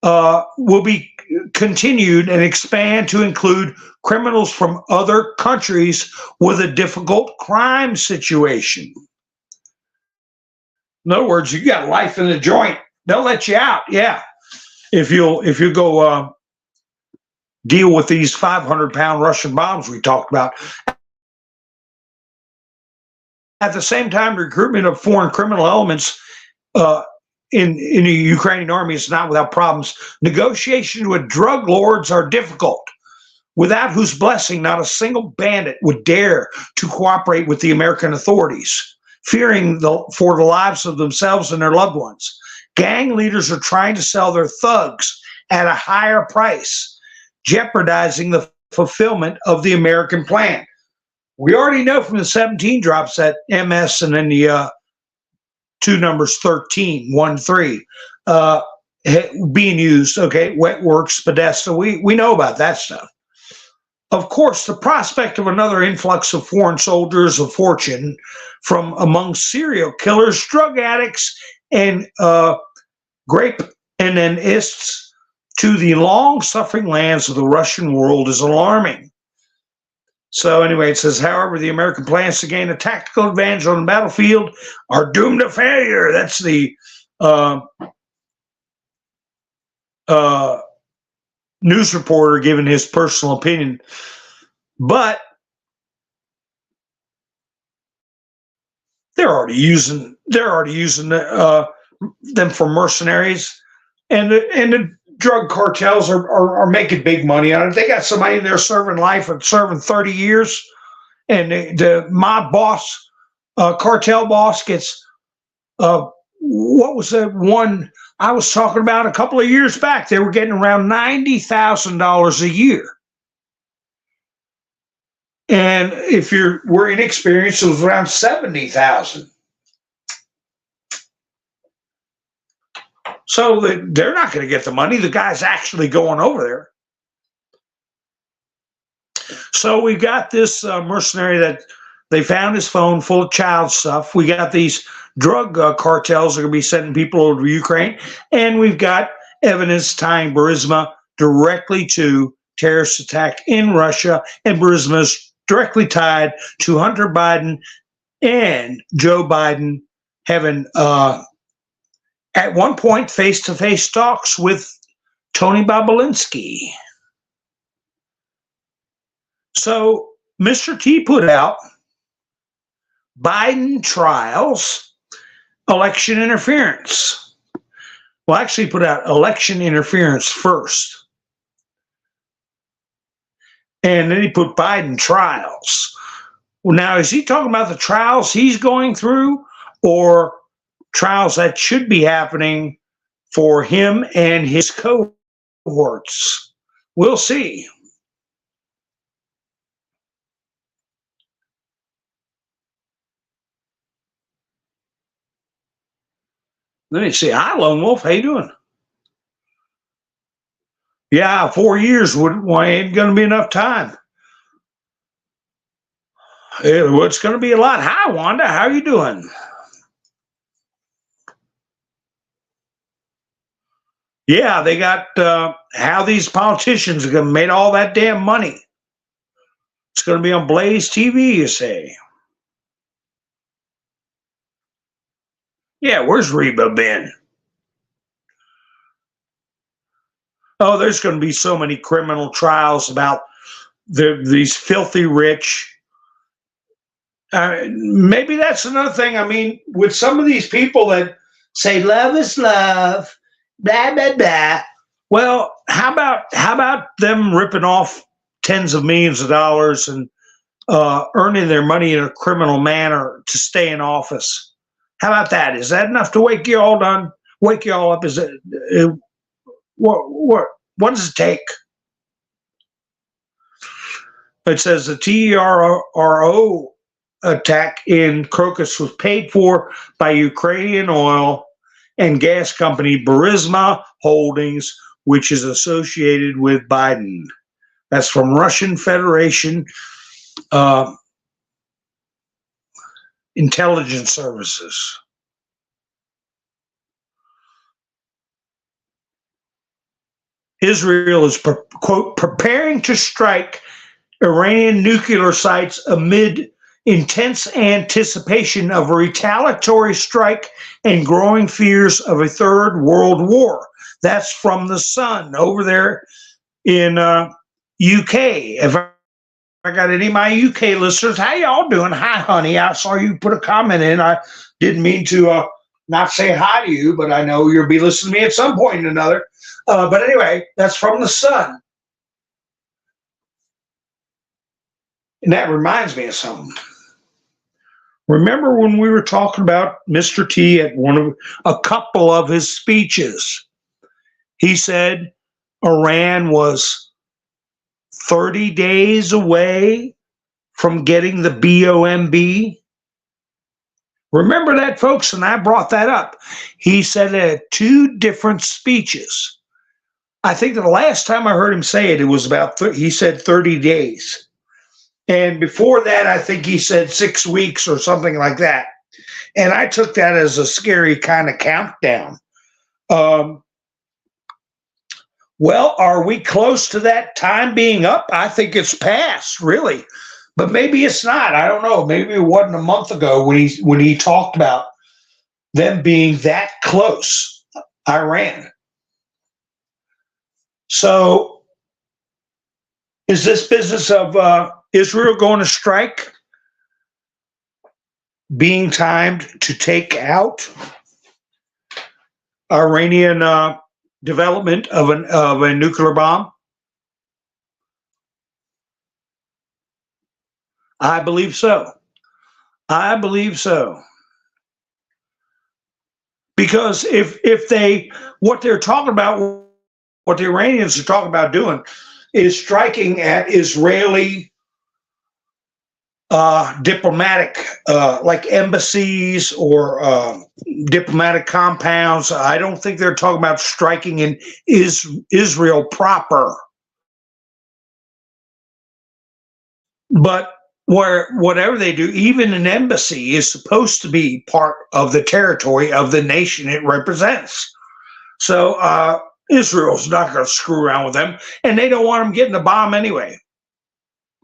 A: will be continued and expand to include criminals from other countries with a difficult crime situation. In other words, you got life in the joint, they'll let you out. Yeah, if you go deal with these 500-pound Russian bombs we talked about. At the same time, recruitment of foreign criminal elements in the Ukrainian army is not without problems. Negotiations with drug lords are difficult, without whose blessing not a single bandit would dare to cooperate with the American authorities, fearing for the lives of themselves and their loved ones. Gang leaders are trying to sell their thugs at a higher price, jeopardizing the fulfillment of the American plan. We already know from the 17 drops that MS and then the two numbers 13, 1, 3, being used, okay, Wet Works, Podesta, we know about that stuff. Of course, the prospect of another influx of foreign soldiers of fortune from among serial killers, drug addicts, and grape enenists to the long-suffering lands of the Russian world is alarming. So anyway, it says, however, the American plans to gain a tactical advantage on the battlefield are doomed to failure. That's the news reporter giving his personal opinion. But they're already using them for mercenaries, and the drug cartels are making big money on it. They got somebody in there serving life and serving 30 years, and the mob boss, cartel boss gets what was that one I was talking about a couple of years back? They were getting around $90,000 a year. And if we're inexperienced, it was around 70,000. So they're not going to get the money. The guy's actually going over there. So we got this mercenary that they found his phone full of child stuff. We got these drug cartels that are going to be sending people over to Ukraine. And we've got evidence tying Burisma directly to terrorist attack in Russia. And Burisma is directly tied to Hunter Biden and Joe Biden having at one point face-to-face talks with Tony Bobulinski. So Mr. T put out Biden trials, election interference. Well, actually put out election interference first. And then he put Biden trials. Well, now, is he talking about the trials he's going through, or trials that should be happening for him and his cohorts? We'll see. Let me see. Hi, Lone Wolf. How you doing? Yeah, 4 years ain't going to be enough time. It's going to be a lot. Hi, Wanda. How you doing? Yeah, they got how these politicians are going to make all that damn money. It's going to be on Blaze TV, you say? Yeah, where's Reba been? Oh, there's going to be so many criminal trials about these filthy rich. Maybe that's another thing. I mean, with some of these people that say love is love, blah blah blah. Well, how about them ripping off tens of millions of dollars and earning their money in a criminal manner to stay in office? How about that? Is that enough to wake you all up? Is it what does it take? It says the TERO attack in Crocus was paid for by Ukrainian oil and gas company Burisma Holdings, which is associated with Biden. That's from Russian Federation intelligence services. Israel is, quote, preparing to strike Iranian nuclear sites amid intense anticipation of a retaliatory strike and growing fears of a third world war. That's from the Sun over there in UK. If I got any of my UK listeners, how y'all doing? Hi, honey. I saw you put a comment in. I didn't mean to not say hi to you, but I know you'll be listening to me at some point or another. But anyway, that's from the Sun. And that reminds me of something. Remember when we were talking about Mr. T at a couple of his speeches? He said Iran was 30 days away from getting the BOMB. Remember that, folks? And I brought that up. He said it at two different speeches. I think the last time I heard him say it, it was about, he said 30 days. And before that, I think he said 6 weeks or something like that. And I took that as a scary kind of countdown. Well, are we close to that time being up? I think it's past, really. But maybe it's not. I don't know. Maybe it wasn't a month ago when he talked about them being that close, Iran. So is this business of Israel going to strike being timed to take out Iranian development of a nuclear bomb? I believe so. I believe so. Because if they, what they're talking about, what the Iranians are talking about doing is striking at Israeli diplomatic, like embassies or diplomatic compounds. I don't think they're talking about striking in Israel proper. But whatever they do, even an embassy is supposed to be part of the territory of the nation it represents. So Israel's not going to screw around with them, and they don't want them getting a bomb anyway.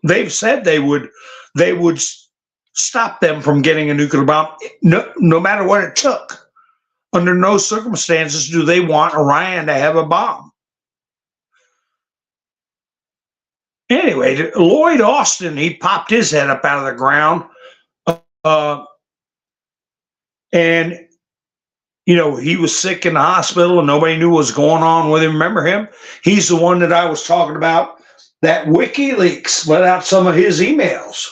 A: They've said they would stop them from getting a nuclear bomb, no matter what it took. Under no circumstances do they want Iran to have a bomb. Anyway, Lloyd Austin, he popped his head up out of the ground. And, you know, he was sick in the hospital and nobody knew what was going on with him. Remember him? He's the one that I was talking about, that WikiLeaks let out some of his emails.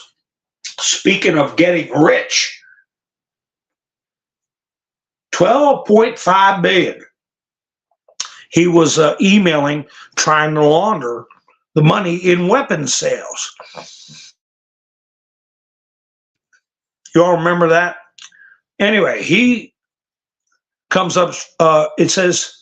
A: Speaking of getting rich, 12.5 billion. He was emailing, trying to launder the money in weapons sales. You all remember that? Anyway, comes up, it says,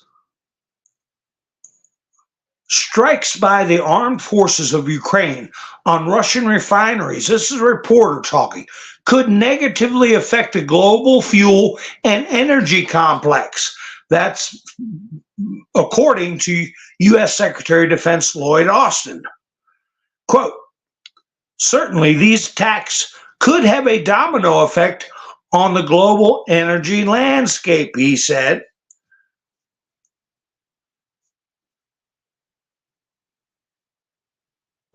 A: strikes by the armed forces of Ukraine on Russian refineries, this is a reporter talking, could negatively affect the global fuel and energy complex. That's according to U.S. Secretary of Defense Lloyd Austin. Quote, certainly these attacks could have a domino effect on the global energy landscape, he said.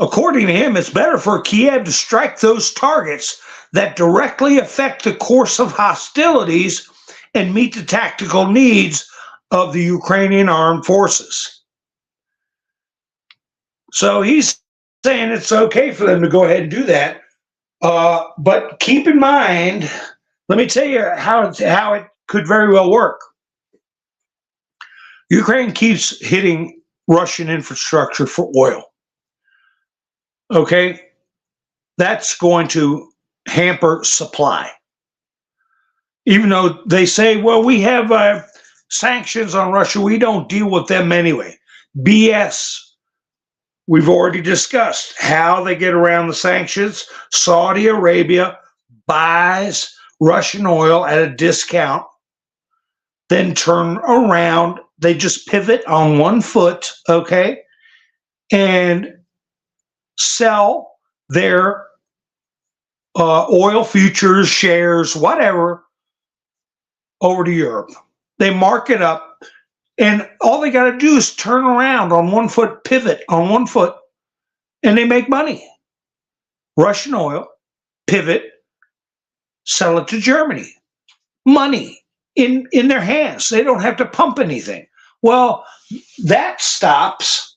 A: According to him, it's better for Kiev to strike those targets that directly affect the course of hostilities and meet the tactical needs of the Ukrainian armed forces. So he's saying it's okay for them to go ahead and do that. But keep in mind, let me tell you how it could very well work. Ukraine keeps hitting Russian infrastructure for oil. Okay, that's going to hamper supply. Even though they say, well, we have sanctions on Russia, we don't deal with them anyway. BS. We've already discussed how they get around the sanctions. Saudi Arabia buys Russian oil at a discount, then turn around. They just pivot on one foot, okay, and sell their oil futures, shares, whatever, over to Europe. They mark it up, and all they got to do is turn around on one foot, pivot on one foot, and they make money. Russian oil, pivot, sell it to Germany. Money in their hands. They don't have to pump anything. Well, that stops.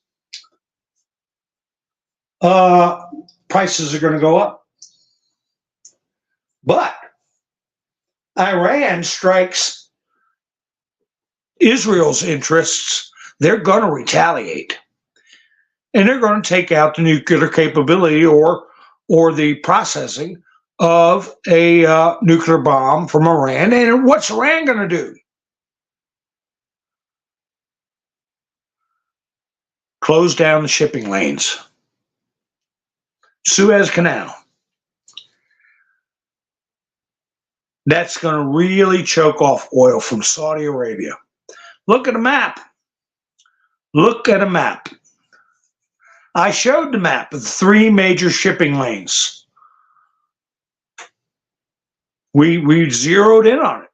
A: Prices are going to go up. But Iran strikes Israel's interests. They're going to retaliate. And they're going to take out the nuclear capability or the processing of a nuclear bomb from Iran. And what's Iran going to do? Close down the shipping lanes. Suez Canal. That's going to really choke off oil from Saudi Arabia. Look at a map. Look at a map. I showed the map of the three major shipping lanes. We zeroed in on it.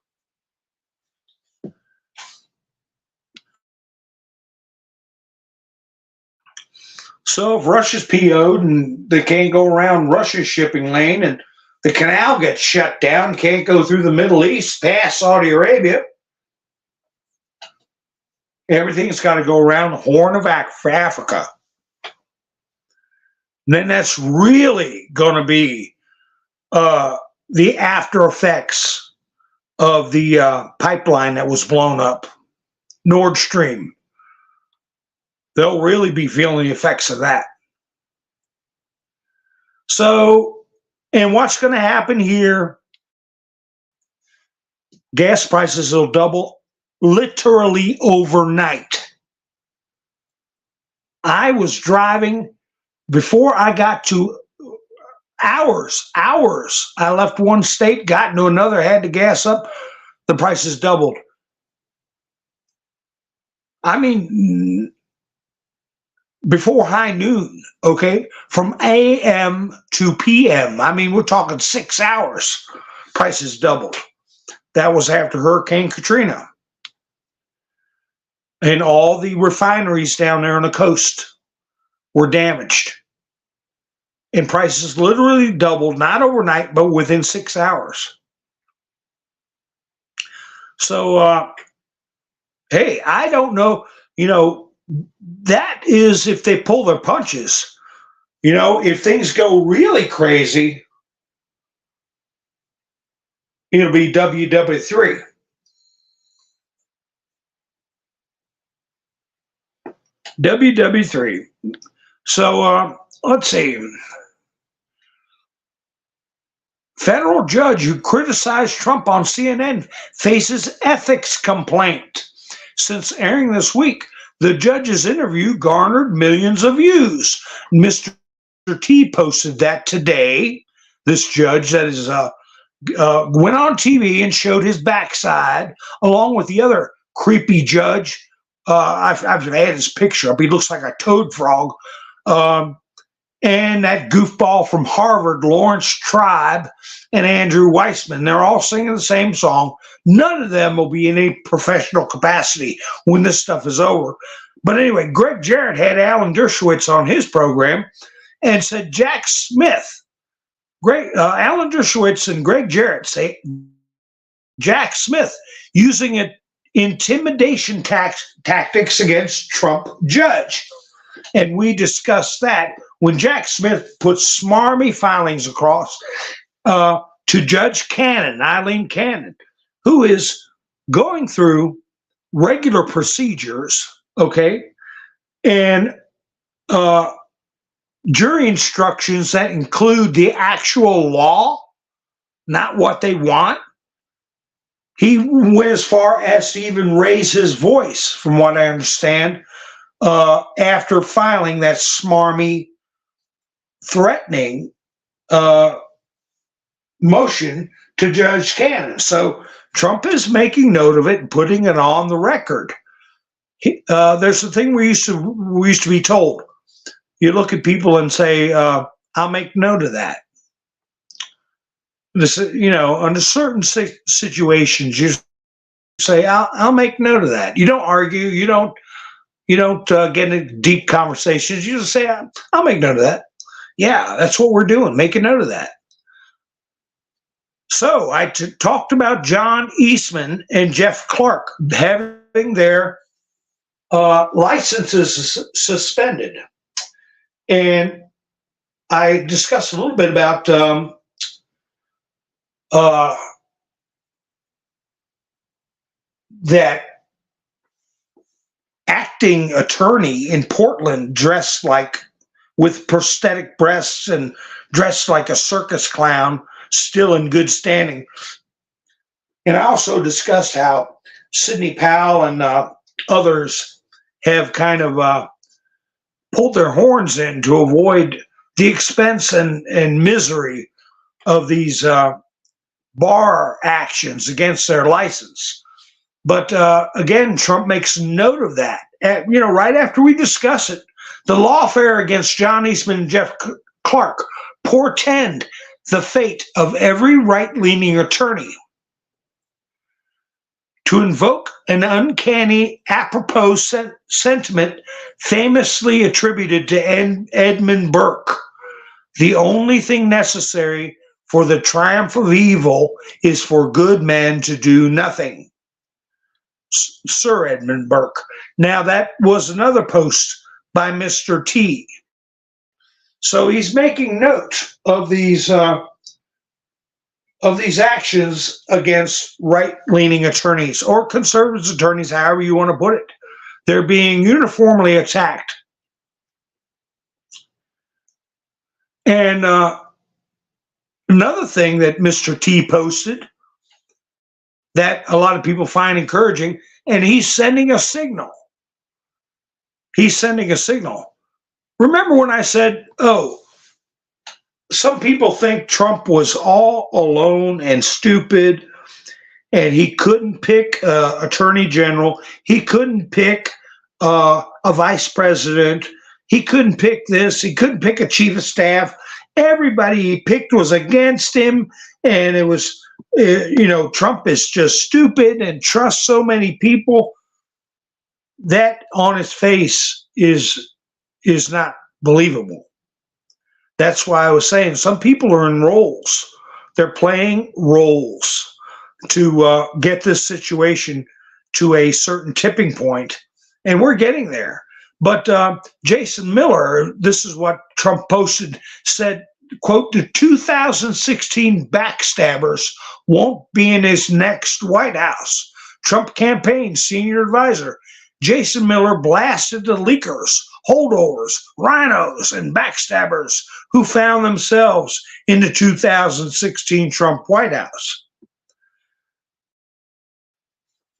A: So if Russia's PO'd and they can't go around Russia's shipping lane and the canal gets shut down, can't go through the Middle East past Saudi Arabia, everything's got to go around the Horn of Africa. Then that's really going to be the after effects of the pipeline that was blown up, Nord Stream. They'll really be feeling the effects of that. So, and what's going to happen here? Gas prices will double literally overnight. I was driving before I got to hours. I left one state, got into another, had to gas up. The prices doubled. I mean, before high noon, okay? From AM to PM. I mean, we're talking 6 hours. Prices doubled. That was after Hurricane Katrina. And all the refineries down there on the coast were damaged. And prices literally doubled, not overnight, but within 6 hours. So, hey, I don't know, that is if they pull their punches. If things go really crazy, it'll be WW3. WW3. So let's see. Federal judge who criticized Trump on CNN faces ethics complaint. Since airing this week, the judge's interview garnered millions of views. Mr. T posted that today. This judge that is went on TV and showed his backside along with the other creepy judge. I've had his picture up. He looks like a toad frog. And that goofball from Harvard, Lawrence Tribe, and Andrew Weissman. They're all singing the same song. None of them will be in any professional capacity when this stuff is over. But anyway, Greg Jarrett had Alan Dershowitz on his program and said Jack Smith, Alan Dershowitz and Greg Jarrett say Jack Smith using intimidation tactics against Trump judge. And we discussed that when Jack Smith put smarmy filings across to Judge Cannon, Eileen Cannon, who is going through regular procedures, okay, and jury instructions that include the actual law, not what they want. He went as far as to even raise his voice, from what I understand, after filing that smarmy, threatening motion to Judge Cannon. So Trump is making note of it and putting it on the record. There's the thing we used to be told. You look at people and say, "I'll make note of that." This, under certain situations, you say, "I'll make note of that." You don't argue. You don't get into deep conversations. You just say, "I'll make note of that." Yeah, that's what we're doing. Make a note of that. So I talked about John Eastman and Jeff Clark having their licenses suspended. And I discussed a little bit about that acting attorney in Portland dressed with prosthetic breasts and dressed like a circus clown, still in good standing. And I also discussed how Sidney Powell and others have kind of pulled their horns in to avoid the expense and misery of these bar actions against their license. But again, Trump makes note of that. Right after we discuss it, the lawfare against John Eastman and Jeff Clark portend the fate of every right-leaning attorney. To invoke an uncanny, apropos sentiment famously attributed to Edmund Burke, the only thing necessary for the triumph of evil is for good men to do nothing. Sir Edmund Burke. Now that was another post by Mr. T. So he's making note of these actions against right-leaning attorneys or conservative attorneys, however you want to put it. They're being uniformly attacked. And another thing that Mr. T posted that a lot of people find encouraging, and he's sending a signal. He's sending a signal. Remember when I said, some people think Trump was all alone and stupid, and he couldn't pick attorney general. He couldn't pick a vice president. He couldn't pick this. He couldn't pick a chief of staff. Everybody he picked was against him, and it was, Trump is just stupid and trusts so many people. That on his face is not believable. That's why I was saying some people are in roles. They're playing roles to get this situation to a certain tipping point, and we're getting there. But Jason Miller, this is what Trump posted, said, quote, "The 2016 backstabbers won't be in his next White House." Trump campaign senior advisor Jason Miller blasted the leakers holdovers, rhinos, and backstabbers who found themselves in the 2016 Trump White House.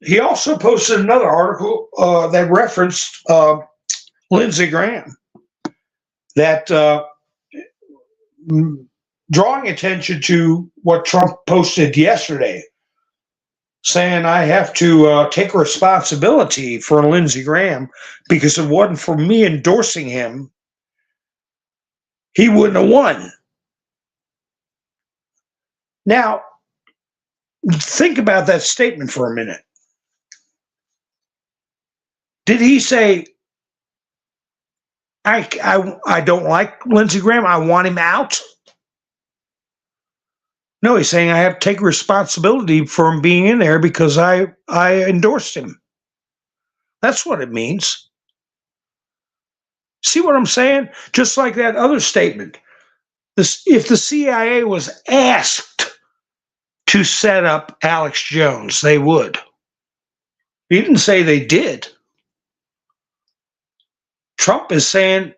A: He also posted another article that referenced Lindsey Graham, that drawing attention to what Trump posted yesterday, saying I have to take responsibility for Lindsey Graham because if it wasn't for me endorsing him, he wouldn't have won. Now, think about that statement for a minute. Did he say, I don't like Lindsey Graham, I want him out? No, he's saying I have to take responsibility for him being in there because I endorsed him. That's what it means. See what I'm saying? Just like that other statement. If the CIA was asked to set up Alex Jones, they would. He didn't say they did. Trump is saying,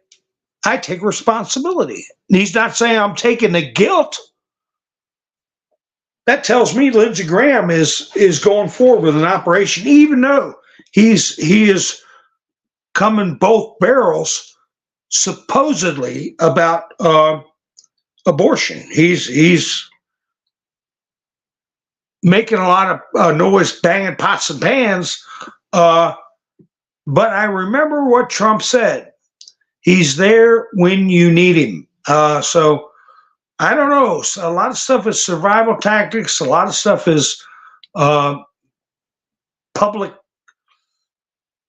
A: I take responsibility. And he's not saying I'm taking the guilt. That tells me Lindsey Graham is going forward with an operation, even though he is coming both barrels, supposedly about abortion. He's making a lot of noise, banging pots and pans. But I remember what Trump said. He's there when you need him. So I don't know. A lot of stuff is survival tactics. A lot of stuff is public,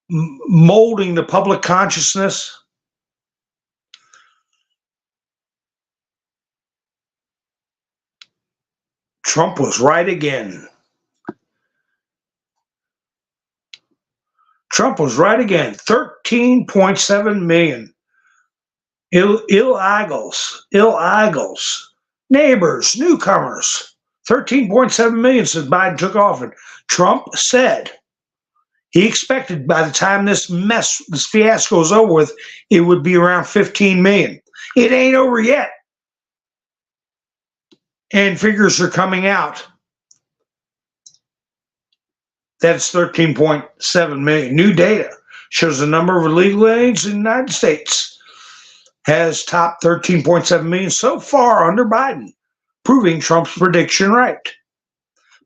A: molding the public consciousness. Trump was right again. Trump was right again. 13.7 million illegals, neighbors, newcomers. 13.7 million since Biden took office. Trump said he expected by the time this fiasco is over with, it would be around 15 million. It ain't over yet. And figures are coming out. That's 13.7 million. New data shows the number of illegal aliens in the United States has topped 13.7 million so far under Biden, proving Trump's prediction right.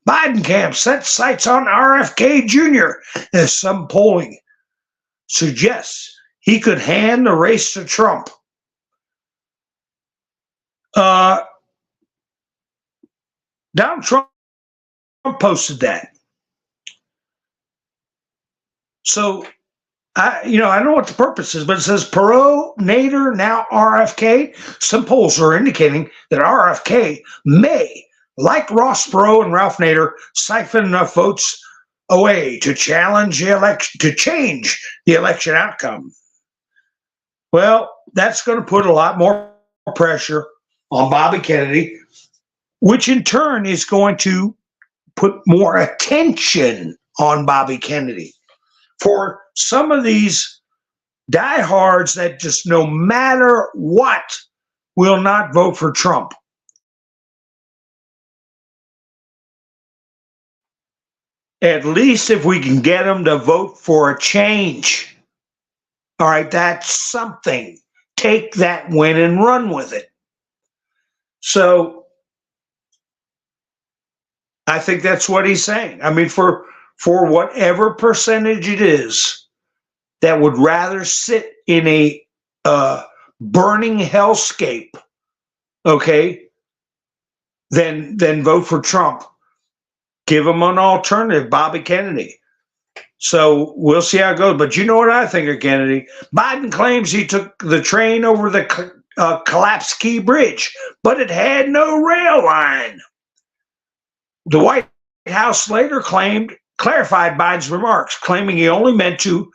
A: Biden camp sets sights on RFK Jr. as some polling suggests he could hand the race to Trump. Donald Trump posted that. So, I don't know what the purpose is, but it says Perot, Nader, now RFK. Some polls are indicating that RFK may, like Ross Perot and Ralph Nader, siphon enough votes away to challenge the election, to change the election outcome. Well, that's going to put a lot more pressure on Bobby Kennedy, which in turn is going to put more attention on Bobby Kennedy. For some of these diehards that just no matter what will not vote for Trump. At least if we can get them to vote for a change. All right, that's something. Take that win and run with it. So I think that's what he's saying. I mean, for whatever percentage it is that would rather sit in a burning hellscape, okay, than vote for Trump. Give them an alternative, Bobby Kennedy. So we'll see how it goes. But you know what I think of Kennedy? Biden claims he took the train over the collapsed Key Bridge, but it had no rail line. The White House later clarified Biden's remarks, claiming he only meant to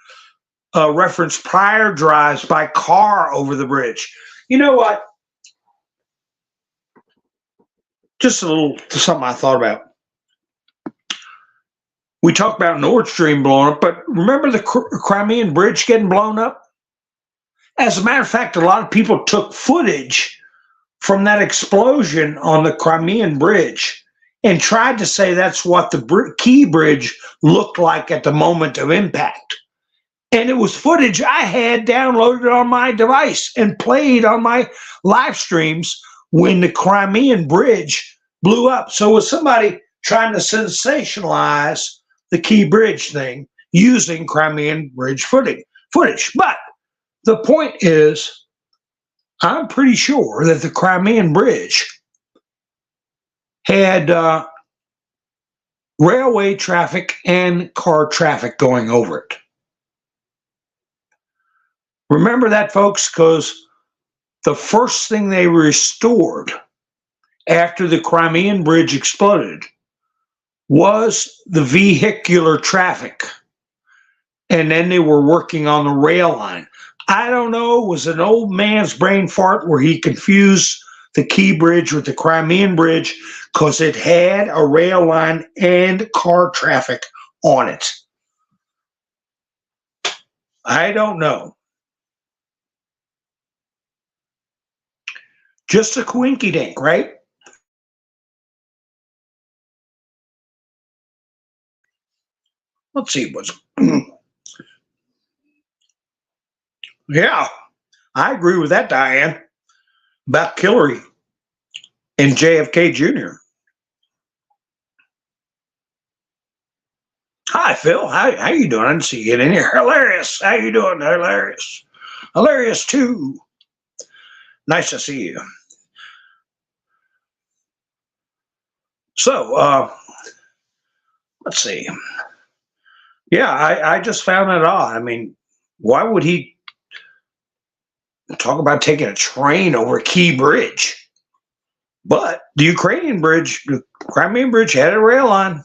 A: reference prior drives by car over the bridge. You know what? Just a little something I thought about. We talked about Nord Stream blowing up, but remember the Crimean Bridge getting blown up? As a matter of fact, a lot of people took footage from that explosion on the Crimean Bridge and tried to say that's what the Key Bridge looked like at the moment of impact. And it was footage I had downloaded on my device and played on my live streams when the Crimean Bridge blew up. So it was somebody trying to sensationalize the Key Bridge thing using Crimean Bridge footage. But the point is, I'm pretty sure that the Crimean Bridge had railway traffic and car traffic going over it. Remember that, folks, because the first thing they restored after the Crimean Bridge exploded was the vehicular traffic. And then they were working on the rail line. I don't know, it was an old man's brain fart where he confused the Key Bridge with the Crimean Bridge because it had a rail line and car traffic on it. I don't know. Just a quinky dink, right? Let's see what's. Yeah, I agree with that, Diane, about Hillary and JFK Jr. Hi, Phil. How you doing? I didn't see you get in here. Hilarious. How you doing? Hilarious. Hilarious, too. Nice to see you. So, let's see. Yeah, I just found it odd. I mean, why would he talk about taking a train over Key Bridge? But the Ukrainian bridge, the Crimean Bridge had a rail line.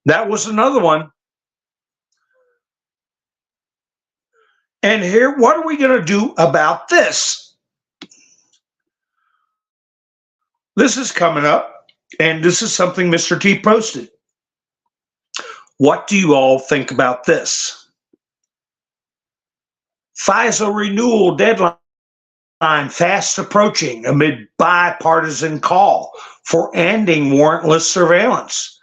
A: That was another one. And here, what are we going to do about this? This is coming up, and this is something Mr. T posted. What do you all think about this? FISA renewal deadline fast approaching amid bipartisan call for ending warrantless surveillance.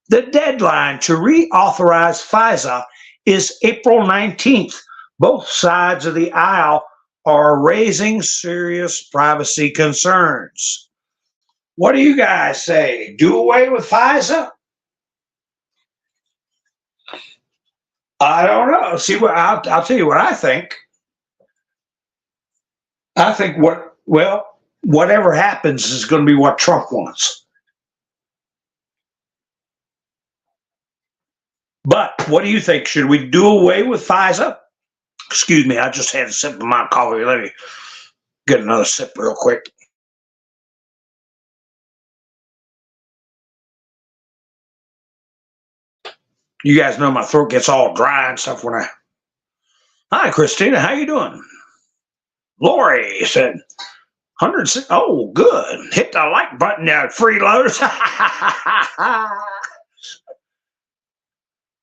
A: The deadline to reauthorize FISA is April 19th. Both sides of the aisle are raising serious privacy concerns. What do you guys say? Do away with FISA? I don't know. See, what I'll tell you what I think. I think whatever happens is going to be what Trump wants. But what do you think? Should we do away with FISA? Excuse me, I just had a sip of my coffee. Let me get another sip real quick. You guys know my throat gets all dry and stuff when I... Hi, Christina. How you doing? Lori said, 106. Oh, good. Hit the like button there, freeloaders.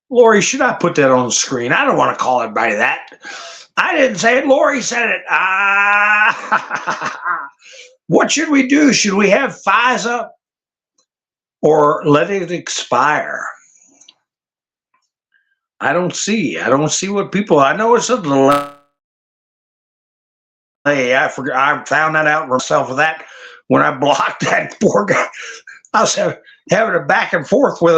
A: Lori, should I put that on the screen? I don't want to call everybody that. I didn't say it. Lori said it. What should we do? Should we have FISA or let it expire? I don't see what people. I know it's a delay. I forgot. I found that out myself with that when I blocked that poor guy. I was having a back and forth with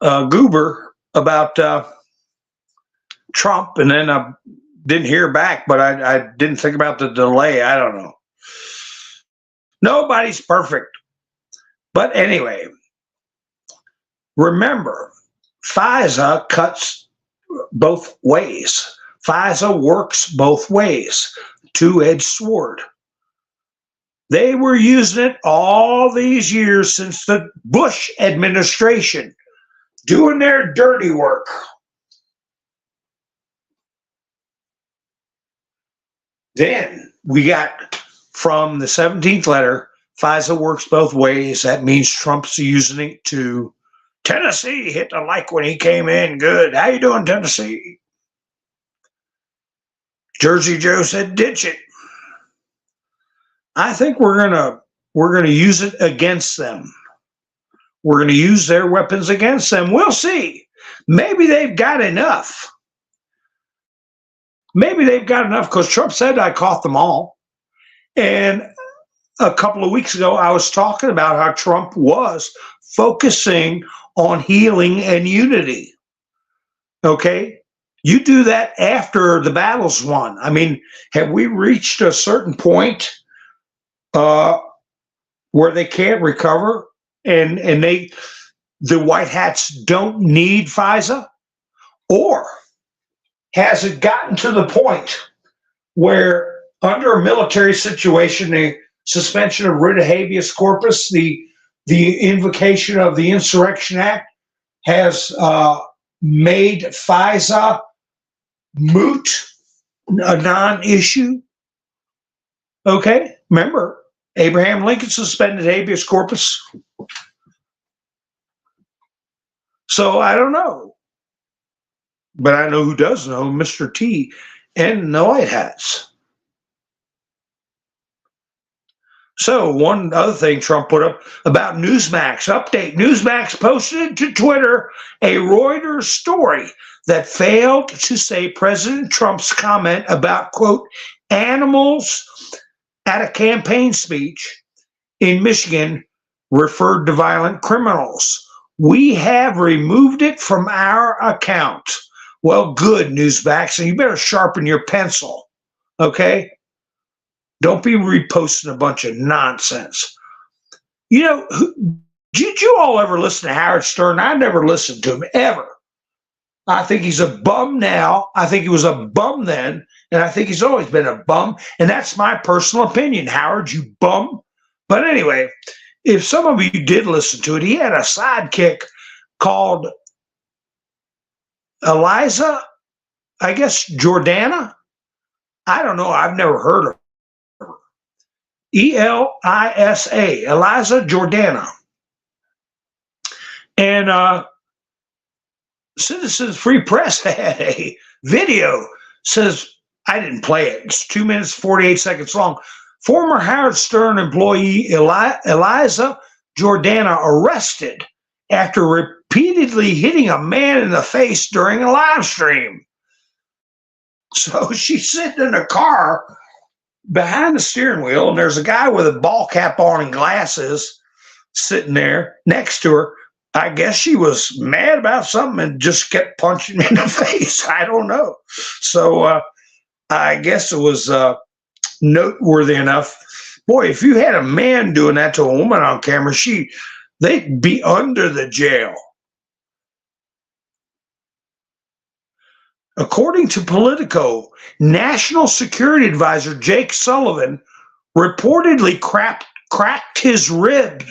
A: a goober about Trump, and then I didn't hear back, but I didn't think about the delay. I don't know. Nobody's perfect. But anyway, remember, FISA cuts both ways. FISA works both ways, two-edged sword. They were using it all these years since the Bush administration, doing their dirty work. Then we got from the 17th letter, FISA works both ways. That means Trump's using it to Tennessee hit the like when he came in. Good. How you doing, Tennessee? Jersey Joe said, ditch it. I think we're gonna use it against them. We're gonna use their weapons against them. We'll see. Maybe they've got enough. Maybe they've got enough because Trump said I caught them all. And a couple of weeks ago, I was talking about how Trump was focusing on healing and unity. Okay? You do that after the battle's won. I mean, have we reached a certain point where they can't recover and the white hats don't need FISA? Or has it gotten to the point where under a military situation, the suspension of writ of habeas corpus, the invocation of the Insurrection Act has made FISA moot, a non-issue? Okay, remember, Abraham Lincoln suspended habeas corpus. So I don't know. But I know who does know, Mr. T and the White Hats. So one other thing Trump put up about Newsmax, update. Newsmax posted to Twitter a Reuters story that failed to say President Trump's comment about, quote, animals at a campaign speech in Michigan referred to violent criminals. We have removed it from our account. Well, good, Newsmax, and you better sharpen your pencil, okay? Don't be reposting a bunch of nonsense. You know, did you all ever listen to Howard Stern? I never listened to him, ever. I think he's a bum now. I think he was a bum then, and I think he's always been a bum, and that's my personal opinion. Howard, you bum. But anyway, if some of you did listen to it, he had a sidekick called Eliza, I guess, Jordana. I don't know. I've never heard of her. Elisa, Eliza Jordana. And Citizens Free Press had a video, says, I didn't play it. It's 2 minutes, 48 seconds long. Former Howard Stern employee Eliza Jordana arrested after repeatedly hitting a man in the face during a live stream. So she's sitting in a car behind the steering wheel, and there's a guy with a ball cap on and glasses sitting there next to her. I guess she was mad about something and just kept punching me in the face. I don't know. So I guess it was noteworthy enough. Boy, if you had a man doing that to a woman on camera, they'd be under the jail. According to Politico, National Security Advisor Jake Sullivan reportedly cracked his rib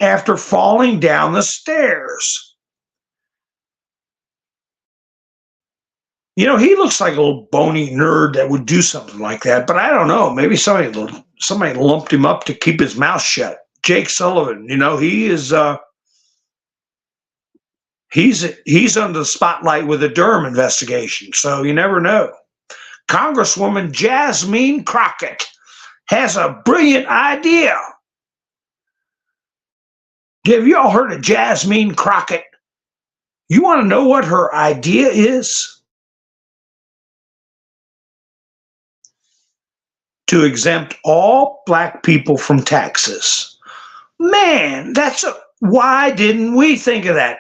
A: after falling down the stairs. You know, he looks like a little bony nerd that would do something like that, but I don't know. Maybe somebody lumped him up to keep his mouth shut. Jake Sullivan, you know, he is he's under the spotlight with a Durham investigation, so you never know. Congresswoman Jasmine Crockett has a brilliant idea. Have you all heard of Jasmine Crockett? You want to know what her idea is? To exempt all black people from taxes. Man, why didn't we think of that?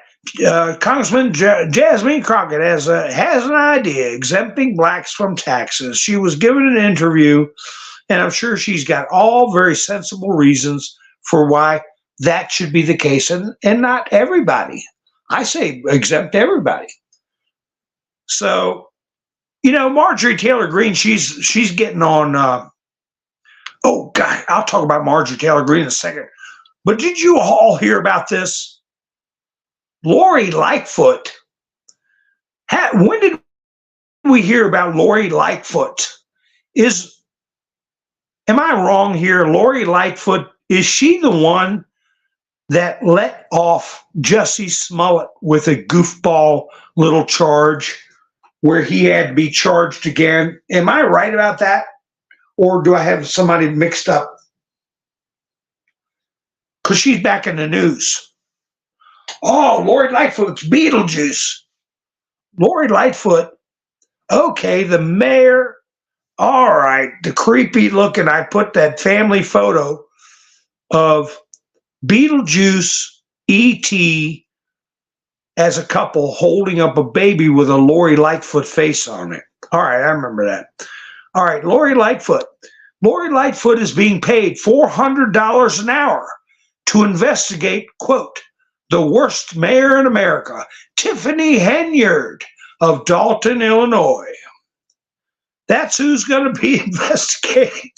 A: Congressman Jasmine Crockett has an idea, exempting blacks from taxes. She was given an interview, and I'm sure she's got all very sensible reasons for why that should be the case, and not everybody. I say exempt everybody. So, you know, Marjorie Taylor Greene, she's getting on. Oh God, I'll talk about Marjorie Taylor Greene in a second. But did you all hear about this? Lori Lightfoot. When did we hear about Lori Lightfoot? Am I wrong here? Lori Lightfoot, is she the one that let off Jussie Smollett with a goofball little charge where he had to be charged again. Am I right about that? Or do I have somebody mixed up? Because she's back in the news. Oh, Lori Lightfoot's Beetlejuice. Lori Lightfoot, okay, the mayor, all right, the creepy looking, I put that family photo of Beetlejuice, E.T., as a couple holding up a baby with a Lori Lightfoot face on it. All right, I remember that. All right, Lori Lightfoot. Lori Lightfoot is being paid $400 an hour to investigate, quote, the worst mayor in America, Tiffany Henyard of Dalton, Illinois. That's who's going to be investigating.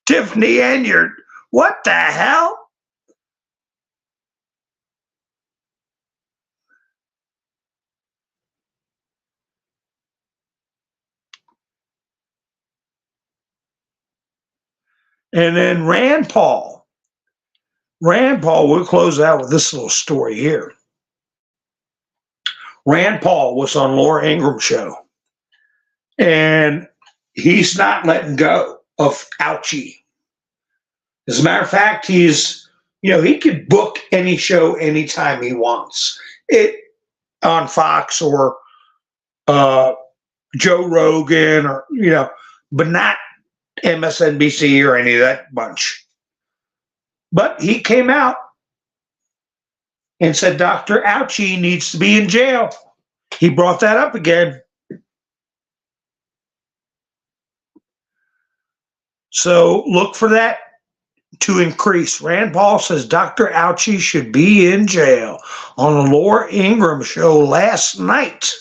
A: Tiffany Henyard. What the hell? And then Rand Paul. Rand Paul, we'll close out with this little story here. Rand Paul was on Laura Ingraham's show, and he's not letting go of Fauci. As a matter of fact, he's, he could book any show anytime he wants. It on Fox or Joe Rogan or, but not MSNBC or any of that bunch. But he came out and said Dr. Fauci needs to be in jail. He brought that up again. So look for that to increase. Rand Paul says Dr. Fauci should be in jail on the Laura Ingraham show last night.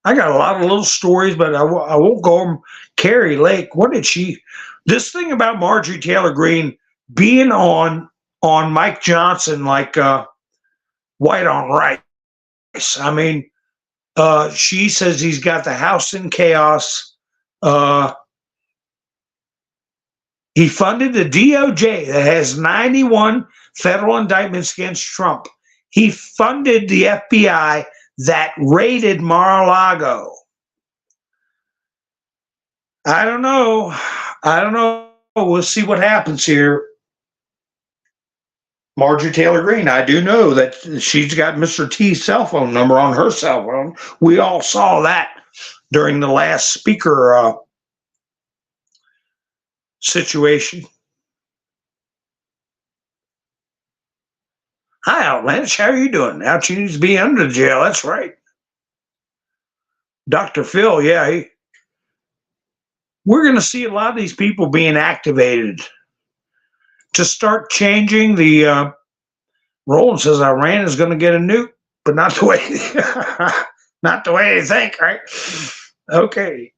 A: I got a lot of little stories, but I won't go on. Carrie Lake, what did she? This thing about Marjorie Taylor Greene being on Mike Johnson like white on rice. I mean, she says he's got the house in chaos. He funded the DOJ that has 91 federal indictments against Trump. He funded the FBI that raided Mar-a-Lago. I don't know. We'll see what happens here. Marjorie Taylor Greene, I do know that she's got Mr. T's cell phone number on her cell phone. We all saw that during the last speaker situation. Hi, Outlandish. How are you doing? Out you need to be under jail. That's right. Dr. Phil, yeah. We're going to see a lot of these people being activated to start changing the. Roland says Iran is going to get a nuke, but not the way they think, right? Okay.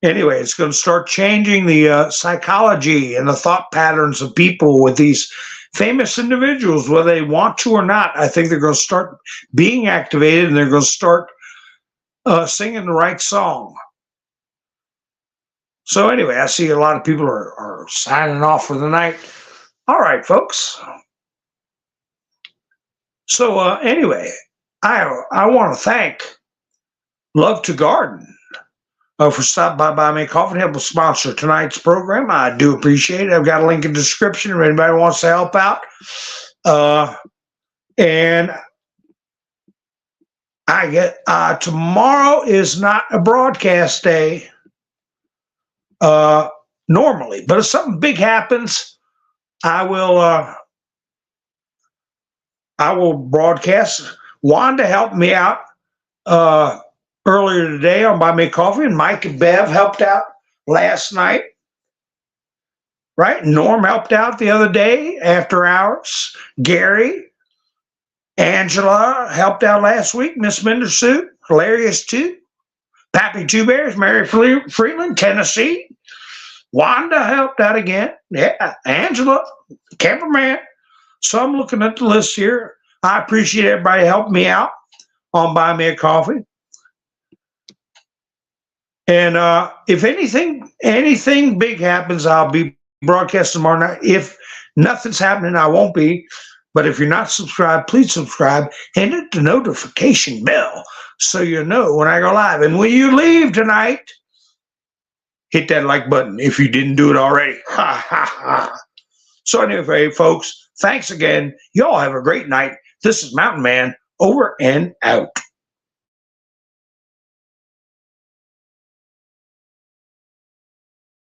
A: Anyway, it's going to start changing the psychology and the thought patterns of people with these famous individuals, whether they want to or not. I think they're going to start being activated, and they're going to start singing the right song. So anyway, I see a lot of people are signing off for the night. All right, folks. So anyway, I want to thank Love to Garden for stopping by Buy Me a Coffee and help us sponsor tonight's program. I do appreciate it. I've got a link in the description if anybody wants to help out. And I get tomorrow is not a broadcast day normally, but if something big happens, I will broadcast. Wanda helped me out earlier today on Buy Me a Coffee, and Mike and Bev helped out last night. Right? Norm helped out the other day after hours. Gary, Angela helped out last week. Miss Mendersuit, hilarious too. Pappy Two Bears, Mary Freeland, Tennessee. Wanda helped out again. Yeah, Angela, Camperman. So I'm looking at the list here. I appreciate everybody helping me out on Buy Me a Coffee. And if anything big happens, I'll be broadcasting tomorrow night. If nothing's happening, I won't be. But if you're not subscribed, please subscribe and hit the notification bell so you know when I go live. And when you leave tonight, hit that like button if you didn't do it already. Ha, ha, ha. So anyway, folks, thanks again. Y'all have a great night. This is Mountain Man, over and out.